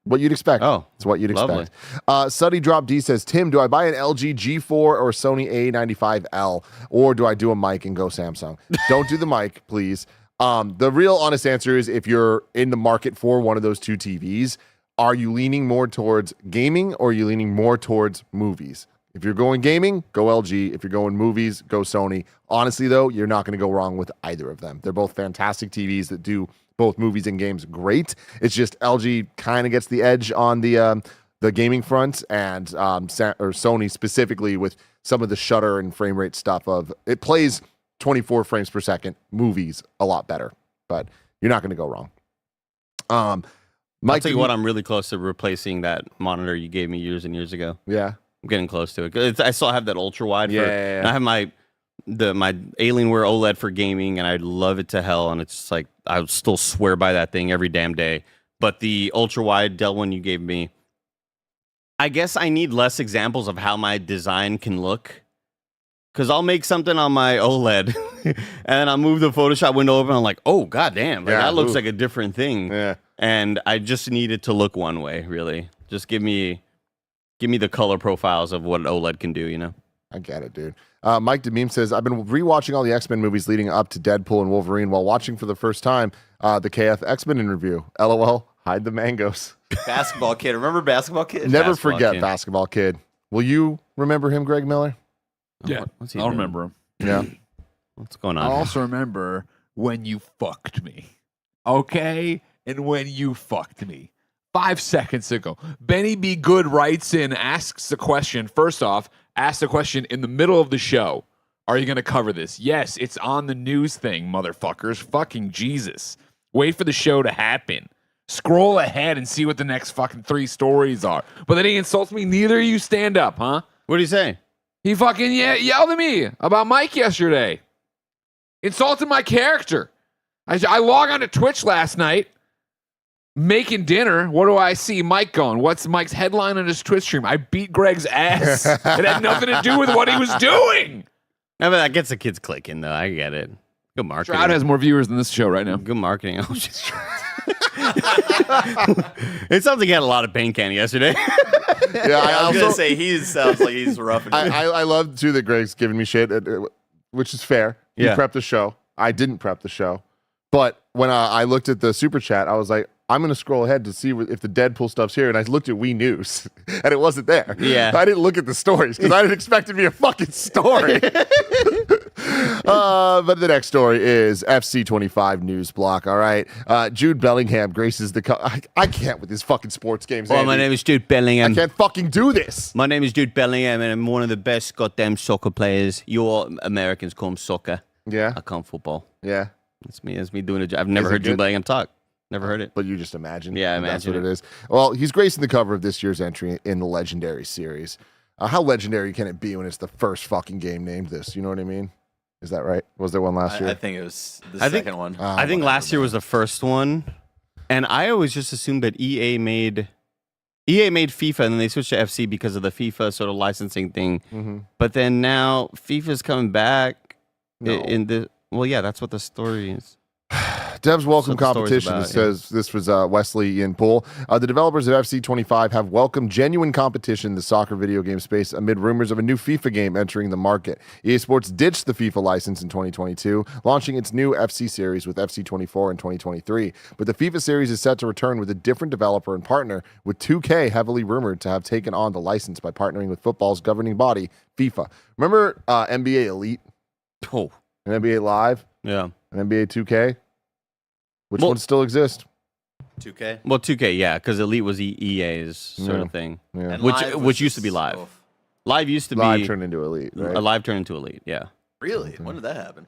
what you'd expect. Oh, it's what you'd lovely. expect. Suddy Drop D says, Tim, do I buy an LG G4 or Sony A95L, or do I do a mic and go Samsung? Don't do the mic, please. The real honest answer is if you're in the market for one of those two TVs, are you leaning more towards gaming or are you leaning more towards movies? If you're going gaming, go LG. If you're going movies, go Sony. Honestly, though, you're not going to go wrong with either of them. They're both fantastic TVs that do both movies and games great. It's just LG kind of gets the edge on the gaming front, and Sony specifically with some of the shutter and frame rate stuff of it plays 24 frames per second movies a lot better, but you're not going to go wrong. I'll tell you what, I'm really close to replacing that monitor you gave me years and years ago. Yeah. I'm getting close to it. I still have that ultra wide. Yeah. I have my Alienware OLED for gaming, and I love it to hell. And it's just like I still swear by that thing every damn day. But the ultra wide Dell one you gave me, I guess I need less examples of how my design can look. Because I'll make something on my OLED, and then I'll move the Photoshop window open. And I'm like, oh goddamn, that looks like a different thing. Yeah. And I just need it to look one way, really. Just give me the color profiles of what an OLED can do, you know? I get it, dude. Mike DeMeme says, I've been rewatching all the X-Men movies leading up to Deadpool and Wolverine while watching for the first time the KF X-Men in review. LOL, hide the mangoes. Basketball Kid. Remember Basketball Kid? Never Basketball forget Kid. Basketball Kid. Will you remember him, Greg Miller? Yeah, What's he I'll doing? remember him. Yeah. What's going I on? also remember when you fucked me. Okay? And when you fucked me. 5 seconds ago. Benny B. Good writes in, asks the question. First off, asks the question in the middle of the show. Are you going to cover this? Yes, it's on the news thing, motherfuckers. Fucking Jesus. Wait for the show to happen. Scroll ahead and see what the next fucking 3 stories are. But then he insults me. Neither of you stand up, huh? What do you say? He fucking yelled at me about Mike yesterday. Insulted my character. I log on to Twitch last night, making dinner. What do I see Mike going? What's Mike's headline on his Twitch stream? I beat Greg's ass. It had nothing to do with what he was doing. Yeah, but that gets the kids clicking, though. I get it. Good marketing. Stroud has more viewers than this show right now. Good marketing. Oh, shit. It sounds like he had a lot of pain candy yesterday. Yeah, I was going to say, he sounds like he's roughing it. I love, too, that Greg's giving me shit, which is fair. He prepped the show. I didn't prep the show. But when I looked at the super chat, I was like, I'm going to scroll ahead to see if the Deadpool stuff's here. And I looked at Wii News, and it wasn't there. Yeah. I didn't look at the stories because I didn't expect it to be a fucking story. But the next story is FC25 news block, all right? Jude Bellingham graces the... I can't with his fucking sports games, Well, Andy. my name is Jude Bellingham. I can't fucking do this. My name is Jude Bellingham, and I'm one of the best goddamn soccer players. You all Americans call him soccer. Yeah, I call him football. yeah. It's me doing a job. I've never Is it heard Jude good? Bellingham talk. Never heard it. But you just imagine. Yeah, I That's imagine what it. it is. Well, he's gracing the cover of this year's entry in the Legendary series. How legendary can it be when it's the first fucking game named this? You know what I mean? Is that right? Was there one last year? I think it was the I think- second one. I think last year was the first one, and I always just assumed that EA made FIFA, and then they switched to FC because of the FIFA sort of licensing thing. Mm-hmm. But then now FIFA's coming back No. in the that's what the story is. Dev's welcome That's what the story's competition. about, It says this was Wesley Ian Poole. The developers of FC25 have welcomed genuine competition in the soccer video game space amid rumors of a new FIFA game entering the market. EA Sports ditched the FIFA license in 2022, launching its new FC series with FC24 in 2023. But the FIFA series is set to return with a different developer and partner, with 2K heavily rumored to have taken on the license by partnering with football's governing body, FIFA. Remember NBA Elite Oh, and NBA Live yeah. and NBA 2K? Which Well- ones still exist? 2K. Well, 2K, yeah, because Elite was EA's sort Yeah. of thing. Yeah. And Which- Live was which used to be just Live. both. Live used to Live be turned into Elite, right? a Live turned into Elite. Yeah. Really? When did that happen?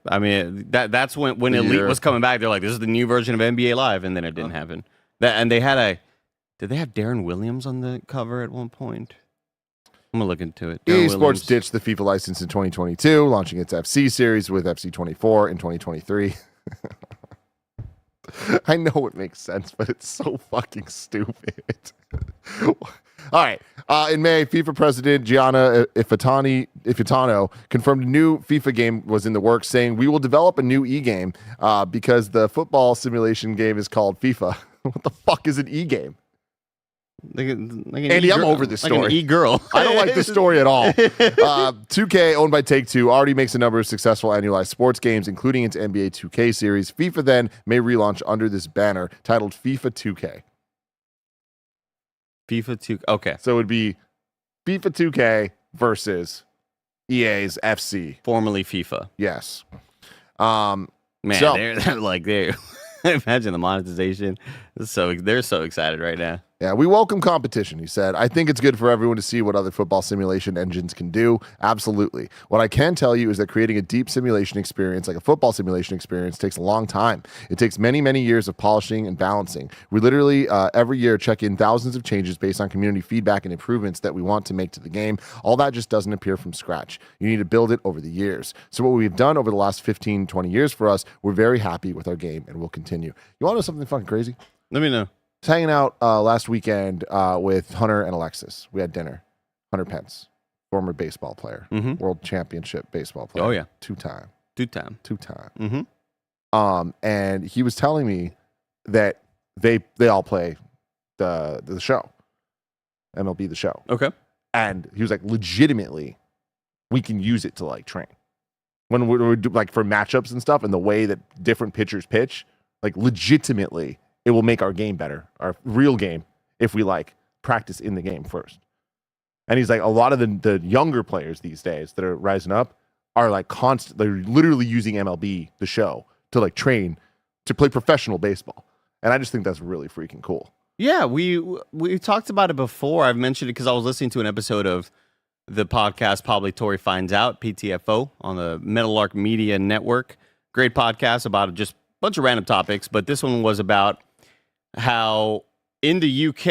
I mean, that's when The Elite year. was coming back. They're like, this is the new version of NBA Live, and then it didn't happen. And they had did they have Darren Williams on the cover at one point? I'm gonna look into it. EA Darren Sports Williams. ditched the FIFA license in 2022, launching its FC series with FC24 in 2023. I know it makes sense, but it's so fucking stupid. All right. In May, FIFA president Gianna Infantino confirmed a new FIFA game was in the works, saying, "We will develop a new e-game because the football simulation game is called FIFA." What the fuck is an e-game? Like an Andy, I'm e-girl- over this Like an story. e-girl. I don't like this story at all. 2K, owned by Take-Two, already makes a number of successful annualized sports games, including its NBA 2K series. FIFA then may relaunch under this banner titled FIFA 2K. FIFA 2. Okay. So it would be FIFA 2K versus EA's FC. Formerly FIFA. Yes. Man, So- they're like they're imagine the monetization. They're so excited right now. Yeah, we welcome competition, he said. I think it's good for everyone to see what other football simulation engines can do. Absolutely. What I can tell you is that creating a deep simulation experience, like a football simulation experience, takes a long time. It takes many, many years of polishing and balancing. We literally every year check in thousands of changes based on community feedback and improvements that we want to make to the game. All that just doesn't appear from scratch. You need to build it over the years. So what we've done over the last 15, 20 years for us, we're very happy with our game and we'll continue. You want to know something fucking crazy? Let me know. I was hanging out last weekend with Hunter and Alexis. We had dinner. Hunter Pence, former baseball player, world championship baseball player. Oh, yeah. Two-time. And he was telling me that they all play the show, MLB The Show. Okay. And he was like, legitimately, we can use it to like train. When we're like for matchups and stuff and the way that different pitchers pitch, like legitimately, it will make our game better, our real game, if we like practice in the game first. And he's like, a lot of the younger players these days that are rising up are like they're literally using MLB The Show to like train to play professional baseball. And I just think that's really freaking cool. Yeah, we talked about it before. I've mentioned it because I was listening to an episode of the podcast Probably Tori Finds Out, PTFO, on the Meadowlark Media Network. Great podcast about just a bunch of random topics, but this one was about how in the UK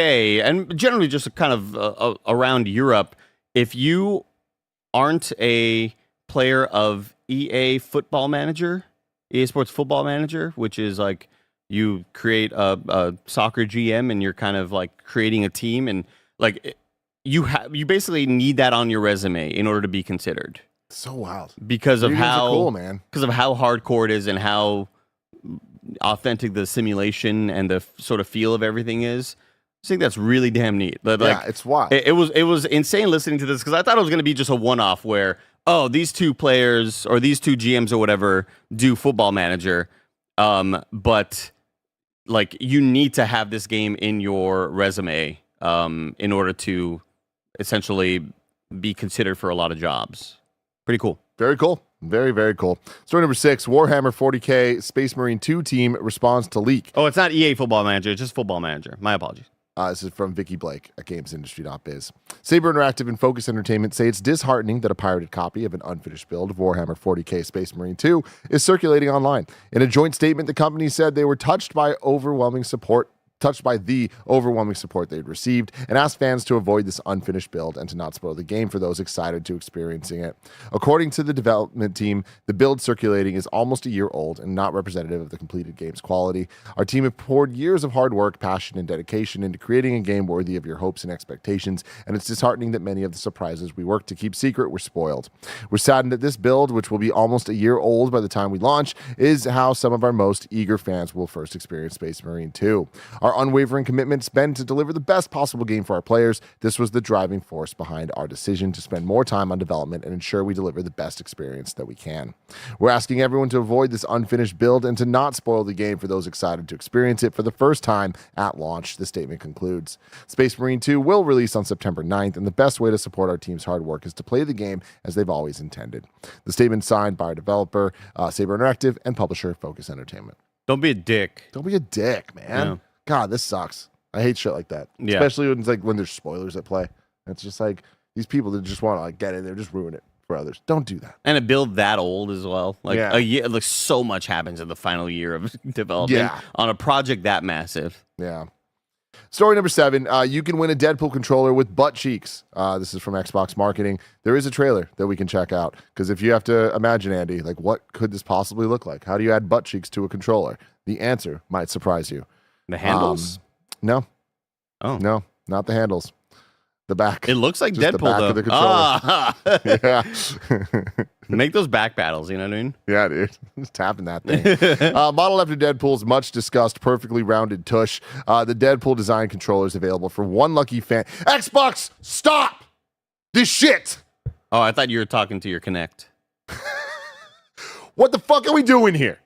and generally just kind of around Europe, if you aren't a player of EA Football Manager, EA Sports Football Manager, which is like you create a soccer GM and you're kind of like creating a team and like you basically need that on your resume in order to be considered. So wild because of how cool, man. Because of how hardcore it is and how authentic the simulation and the sort of feel of everything is. I think that's really damn neat. But like, yeah, it's wild. It was insane listening to this because I thought it was going to be just a one-off where, oh, these two players or these two GMs or whatever do Football Manager, but like you need to have this game in your resume in order to essentially be considered for a lot of jobs. Pretty cool. Very cool. Very, very cool. Story number 6, Warhammer 40K Space Marine 2 team responds to leak. Oh, it's not EA Football Manager, it's just Football Manager. My apologies. This is from Vicky Blake at GamesIndustry.biz. Saber Interactive and Focus Entertainment say it's disheartening that a pirated copy of an unfinished build of Warhammer 40K Space Marine 2 is circulating online. In a joint statement, the company said they were touched by the overwhelming support they'd received and asked fans to avoid this unfinished build and to not spoil the game for those excited to experiencing it. According to the development team, the build circulating is almost a year old and not representative of the completed game's quality. Our team have poured years of hard work, passion, and dedication into creating a game worthy of your hopes and expectations, and it's disheartening that many of the surprises we worked to keep secret were spoiled. We're saddened that this build, which will be almost a year old by the time we launch, is how some of our most eager fans will first experience Space Marine 2. Our unwavering commitment's been to deliver the best possible game for our players. This was the driving force behind our decision to spend more time on development and ensure we deliver the best experience that we can. We're asking everyone to avoid this unfinished build and to not spoil the game for those excited to experience it for the first time at launch, the statement concludes. Space Marine 2 will release on September 9th, and the best way to support our team's hard work is to play the game as they've always intended. The statement signed by our developer, Saber Interactive, and publisher, Focus Entertainment. Don't be a dick. Don't be a dick, man. Yeah. God, this sucks. I hate shit like that. Yeah. Especially when it's like when there's spoilers at play. It's just like these people that just want to like get in there, just ruin it for others. Don't do that. And a build that old as well. Like Yeah. a year, like so much happens in the final year of development on a project that massive. Yeah. Story number 7, you can win a Deadpool controller with butt cheeks. This is from Xbox Marketing. There is a trailer that we can check out because if you have to imagine, Andy, like what could this possibly look like? How do you add butt cheeks to a controller? The answer might surprise you. The handles? No. Oh. No, not the handles. The back. It looks like Just Deadpool, the back though. of the controller. Yeah. Make those back battles, you know what I mean? Yeah, dude. Just tapping that thing. Modeled after Deadpool's much discussed, perfectly rounded tush, the Deadpool design controller is available for one lucky fan. Xbox, stop this shit. Oh, I thought you were talking to your Kinect. What the fuck are we doing here?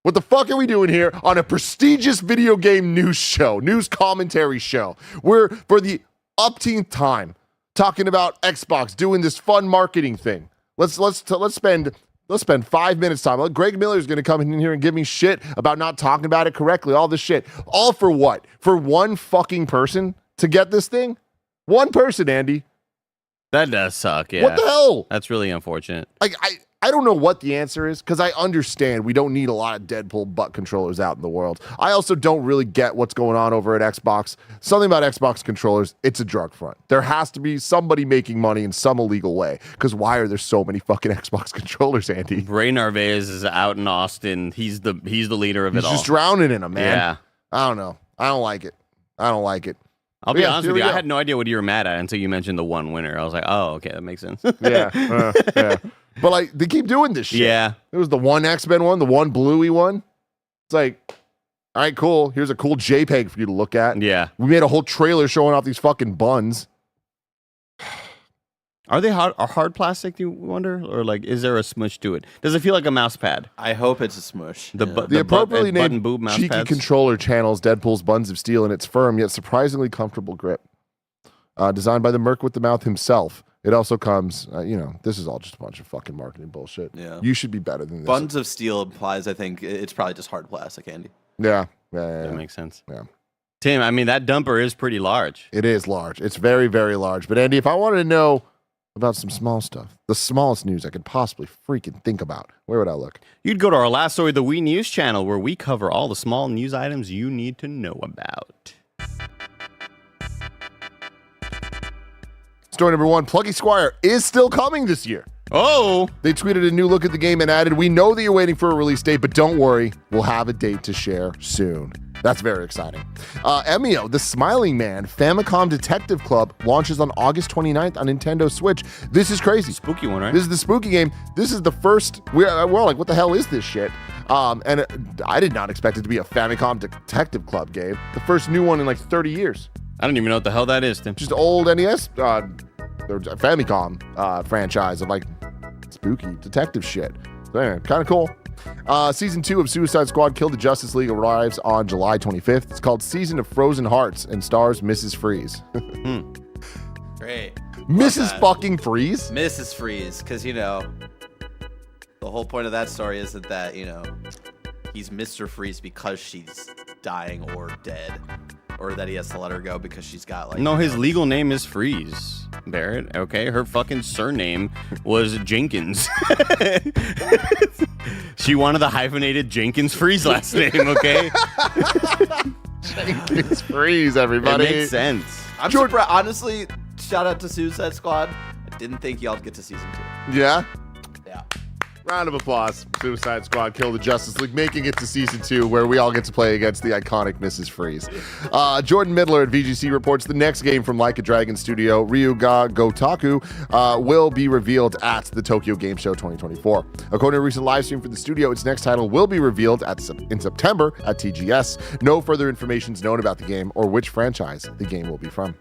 What the fuck are we doing here on a prestigious video game news commentary show? We're, for the upteenth time, talking about Xbox doing this fun marketing thing. Let's spend 5 minutes time. Greg Miller's going to come in here and give me shit about not talking about it correctly. All this shit. All for what? For one fucking person to get this thing? One person, Andy. That does suck, yeah. What the hell? That's really unfortunate. Like, I don't know what the answer is, because I understand we don't need a lot of Deadpool butt controllers out in the world. I also don't really get what's going on over at Xbox. Something about Xbox controllers, it's a drug front. There has to be somebody making money in some illegal way, because why are there so many fucking Xbox controllers, Andy? Ray Narvaez is out in Austin. He's the leader of it all. He's just drowning in them, man. Yeah. I don't know. I don't like it. I'll be Yeah, honest here with we you. I go. had no idea what you were mad at until you mentioned the one winner. I was like, oh, okay, that makes sense. Yeah. But like, they keep doing this shit. Yeah. It was the one X-Men one, the one bluey one. It's like, all right, cool. Here's a cool JPEG for you to look at. Yeah. We made a whole trailer showing off these fucking buns. Are they hard plastic, do you wonder? Or like, is there a smush to it? Does it feel like a mouse pad? I hope it's a smush. The appropriately named button mouse cheeky pads? controller channels Deadpool's buns of steel in its firm yet surprisingly comfortable grip. Designed by the Merc with the Mouth himself. It also comes, this is all just a bunch of fucking marketing bullshit. Yeah. You should be better than this. Buns of steel implies, I think, it's probably just hard plastic, Andy. Yeah. That makes sense. Yeah. Tim, I mean, that dumper is pretty large. It is large. It's very, very large. But Andy, if I wanted to know about some small stuff, the smallest news I could possibly freaking think about, where would I look? You'd go to our Last Story of the Wii News channel, where we cover all the small news items you need to know about. Story number 1, Pluggy Squire is still coming this year. Oh! They tweeted a new look at the game and added, "We know that you're waiting for a release date, but don't worry, we'll have a date to share soon." That's very exciting. Emio, the Smiling Man Famicom Detective Club launches on August 29th on Nintendo Switch. This is crazy. Spooky one, right? This is the spooky game. This is the first. We're all like, what the hell is this shit? I did not expect it to be a Famicom Detective Club game. The first new one in like 30 years. I don't even know what the hell that is, Tim. Just old NES, Famicom franchise of like spooky detective shit. So, kind of cool. Season 2 of Suicide Squad Kill the Justice League arrives on July 25th. It's called Season of Frozen Hearts and stars Mrs. Freeze. Great. Mrs. fucking Freeze? Mrs. Freeze, because, the whole point of that story isn't that, he's Mr. Freeze because she's dying or dead. Or that he has to let her go because she's got like... No, his legal name is Freeze, Barrett, okay? Her fucking surname was Jenkins. She wanted the hyphenated Jenkins Freeze last name, okay? Jenkins Freeze, everybody. It makes sense. I'm surprised. Honestly, shout out to Suicide Squad. I didn't think y'all would get to season 2. Yeah? Yeah. Round of applause. Suicide Squad Kill the Justice League, making it to season 2, where we all get to play against the iconic Mrs. Freeze. Jordan Midler at VGC reports the next game from Like a Dragon Studio, Ryuga Gotoku, will be revealed at the Tokyo Game Show 2024. According to a recent live stream for the studio, its next title will be revealed in September at TGS. No further information is known about the game or which franchise the game will be from.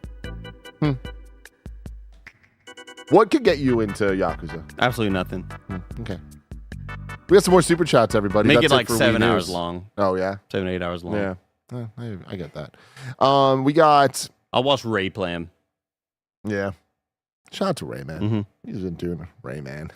What could get you into Yakuza? Absolutely nothing. Okay. We got some more super chats, everybody. Make That's it like for 7 Wii hours News. long. Oh, yeah? 7, 8 hours long. Yeah. I get that. We got... I'll watch Ray play him. Yeah. Shout out to Rayman. Mhm. He's been doing Rayman.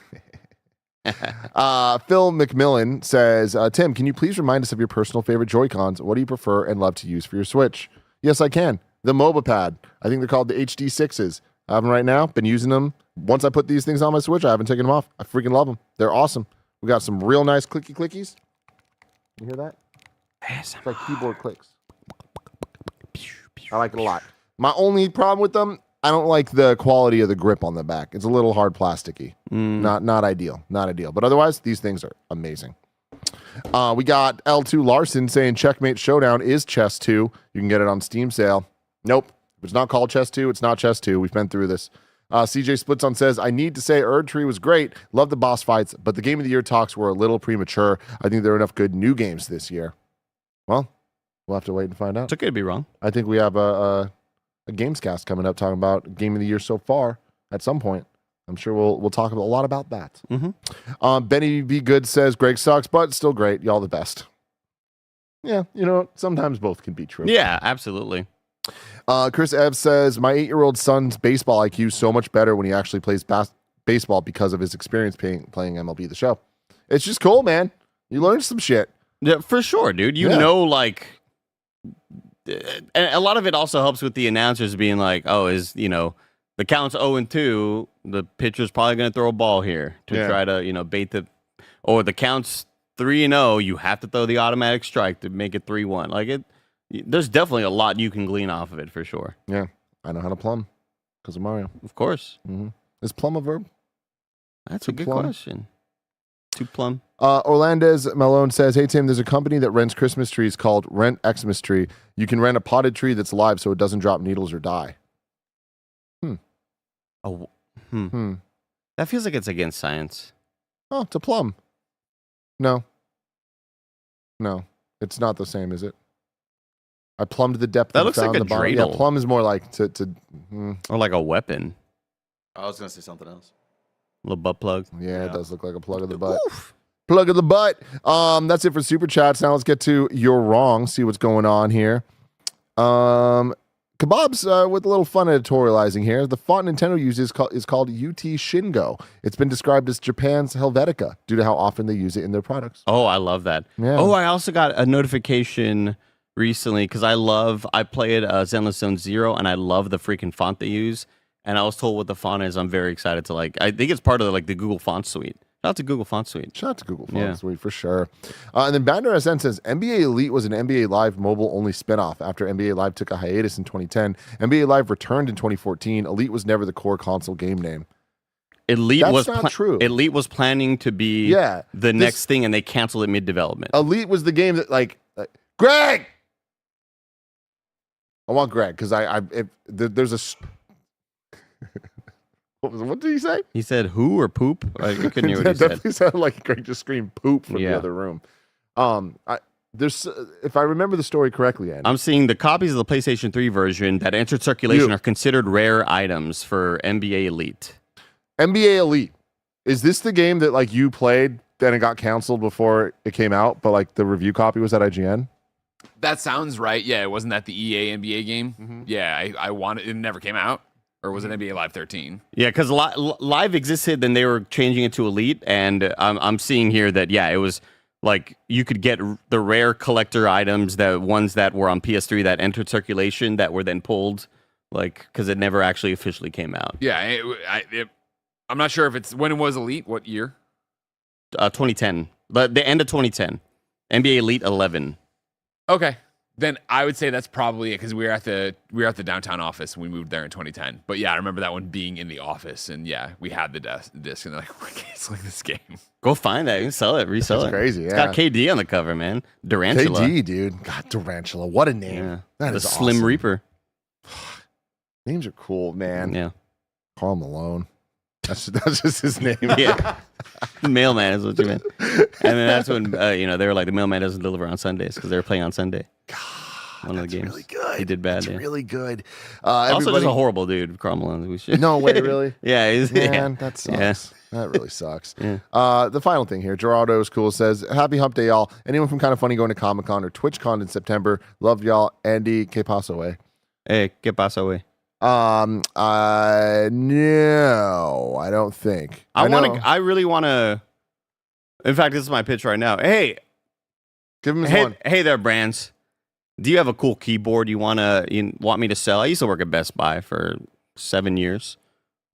Phil McMillan says, Tim, can you please remind us of your personal favorite Joy-Cons? What do you prefer and love to use for your Switch? Yes, I can. The MOBA pad. I think they're called the HD6s. I have them right now. Been using them. Once I put these things on my Switch, I haven't taken them off. I freaking love them. They're awesome. We got some real nice clicky clickies. You hear that? It's like keyboard clicks. I like it a lot. My only problem with them, I don't like the quality of the grip on the back. It's a little hard plasticky. Not ideal. Not ideal. But otherwise, these things are amazing. We got L2 Larson saying Checkmate Showdown is Chess 2. You can get it on Steam sale. Nope. If it's not called Chess 2, it's not Chess 2. We've been through this. CJ Splitson says, I need to say Erd Tree was great. Love the boss fights, but the Game of the Year talks were a little premature. I think there are enough good new games this year. Well, we'll have to wait and find out. It's okay to be wrong. I think we have a Gamescast coming up talking about Game of the Year so far at some point. I'm sure we'll talk a lot about that. Benny B. Good says, Greg sucks, but still great. Y'all the best. Yeah, sometimes both can be true. Yeah, absolutely. Chris Ev says, my 8-year-old son's baseball IQ is so much better when he actually plays baseball because of his experience playing MLB The Show. It's just cool, man. You learn some shit. Yeah, for sure, dude. You Yeah. know, like, and a lot of it also helps with the announcers being like, oh, the count's 0-2, the pitcher's probably going to throw a ball here to try to, bait or the count's 3-0, you have to throw the automatic strike to make it 3-1. Like there's definitely a lot you can glean off of it for sure. Yeah, I know how to plumb because of Mario. Of course. Mm-hmm. Is plumb a verb? That's a good question. To plumb. Orlandez Malone says, hey, Tim, there's a company that rents Christmas trees called Rent Xmas Tree. You can rent a potted tree that's live so it doesn't drop needles or die. That feels like it's against science. Oh, it's a plum. No, it's not the same, is it? I plumbed the depth. That looks like a dreidel. Yeah, plumb is more like or like a weapon. I was gonna say something else. A little butt plug. Yeah, it does look like a plug of the butt. Oof. Plug of the butt. That's it for Super Chats. Now let's get to You're Wrong. See what's going on here. Kebabs with a little fun editorializing here. The font Nintendo uses is called UT Shingo. It's been described as Japan's Helvetica due to how often they use it in their products. Oh, I love that. Yeah. Oh, I also got a notification recently because I played Zenless Zone Zero and I love the freaking font they use. And I was told what the font is. I'm very excited to I think it's part of the Google Font Suite. Shout out to Google Font Suite. Shout out to Google Font Suite for sure. And then Bander SN says NBA Elite was an NBA Live mobile only spinoff after NBA Live took a hiatus in 2010. NBA Live returned in 2014. Elite was never the core console game name. That's not true. Elite was planning to be the next thing, and they canceled it mid-development. Elite was the game that Greg. I want Greg because there's a. What did he say? He said who or poop? I couldn't hear what he said. Definitely sounded like Greg just screamed poop from the other room. There's, if I remember the story correctly, Andy. I'm seeing the copies of the PlayStation 3 version that entered circulation are considered rare items for NBA Elite. NBA Elite. Is this the game that you played, then it got canceled before it came out, but the review copy was at IGN? That sounds right. Yeah, it wasn't that the EA NBA game. Mm-hmm. Yeah, I wanted it. Never came out. Or was it NBA Live 13? Yeah, because Live existed, then they were changing it to Elite, and I'm seeing here that, it was you could get the rare collector items, the ones that were on PS3 that entered circulation that were then pulled, because it never actually officially came out. Yeah, I'm not sure if it's when it was Elite, what year? 2010. The end of 2010. NBA Elite 11. Okay. Then I would say that's probably it because we were at the downtown office and we moved there in 2010. But yeah, I remember that one being in the office and we had the disc and they're like, we're canceling this game. Go find that. You can sell it, resell it. That's crazy. It's got KD on the cover, man. Durantula. KD, dude. God, Durantula. What a name. Yeah. That is awesome. Slim Reaper. Names are cool, man. Yeah. Karl Malone. That's just his name. Yeah. The mailman is what you meant. And then that's when, they were like, the mailman doesn't deliver on Sundays because they were playing on Sunday. God, one of the games. Really good. He did bad. That's really good. Also, just a horrible dude, Karl Malone. We should. No way, really? Yeah. Man, that sucks. Yeah. That really sucks. Yeah. The final thing here, Gerardo is cool, says, happy hump day, y'all. Anyone from Kind of Funny going to Comic-Con or TwitchCon in September? Love y'all. Andy, que paso, eh? Hey, que paso, eh? No, I don't think. I really want to. In fact, this is my pitch right now. Hey, give him one. Hey there, brands. Do you have a cool keyboard you want me to sell? I used to work at Best Buy for 7 years.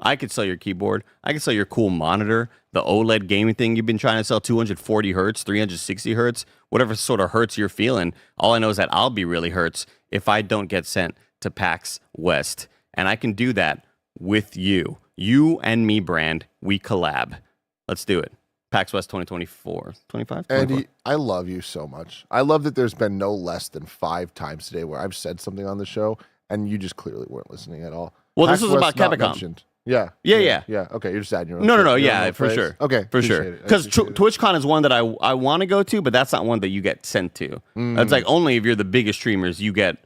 I could sell your keyboard. I could sell your cool monitor, the OLED gaming thing you've been trying to sell, 240 hertz, 360 hertz, whatever sort of hertz you're feeling. All I know is that I'll be really hertz if I don't get sent to PAX West. And I can do that with you. You and me, brand, we collab. Let's do it. PAX West 2024. 25? Andy, I love you so much. I love that there's been no less than 5 times today where I've said something on the show and you just clearly weren't listening at all. Well, PAX this was West about not Capcom. mentioned. Yeah. Okay, you're just adding your own. No. your Yeah, own for phrase. sure. Okay, for sure. Because TwitchCon is one that I want to go to, but that's not one that you get sent to. It's only if you're the biggest streamers, you get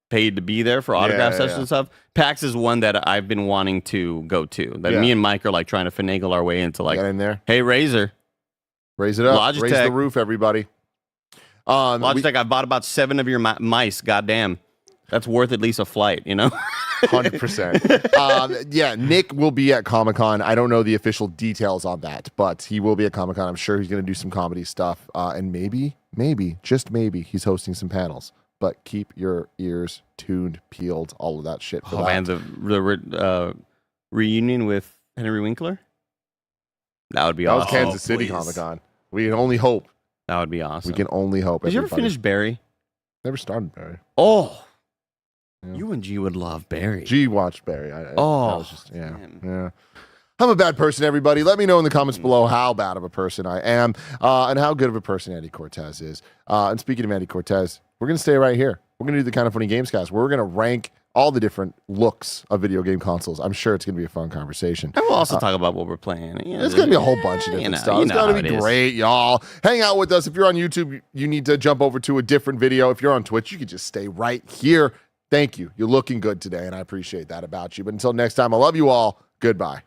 paid to be there for autograph sessions and stuff. PAX is one that I've been wanting to go to. That me and Mike are trying to finagle our way into. Get in there. Hey, Razer, raise it up. Logitech. Raise the roof, everybody. Logitech, I bought about 7 of your mice. Goddamn, that's worth at least a flight. 100%. Nick will be at Comic-Con. I don't know the official details on that, but he will be at Comic-Con. I'm sure he's going to do some comedy stuff, and maybe, just maybe, he's hosting some panels. but keep your ears tuned, peeled, all of that shit. For that. Man, the reunion with Henry Winkler? That would be That was awesome. Kansas City Comic-Con. We can only hope. That would be awesome. We can only hope. Did you ever finish Barry? Never started Barry. Oh. Yeah. You and G would love Barry. G watched Barry. I was just, man. yeah. I'm a bad person, everybody. Let me know in the comments below how bad of a person I am and how good of a person Andy Cortez is. And speaking of Andy Cortez, we're going to stay right here. We're going to do the Kind of Funny Games cast where we're going to rank all the different looks of video game consoles. I'm sure it's going to be a fun conversation. And we'll also talk about what we're playing. There's going to be a whole bunch of different stuff. It's going to be great, y'all. Hang out with us. If you're on YouTube, you need to jump over to a different video. If you're on Twitch, you can just stay right here. Thank you. You're looking good today, and I appreciate that about you. But until next time, I love you all. Goodbye.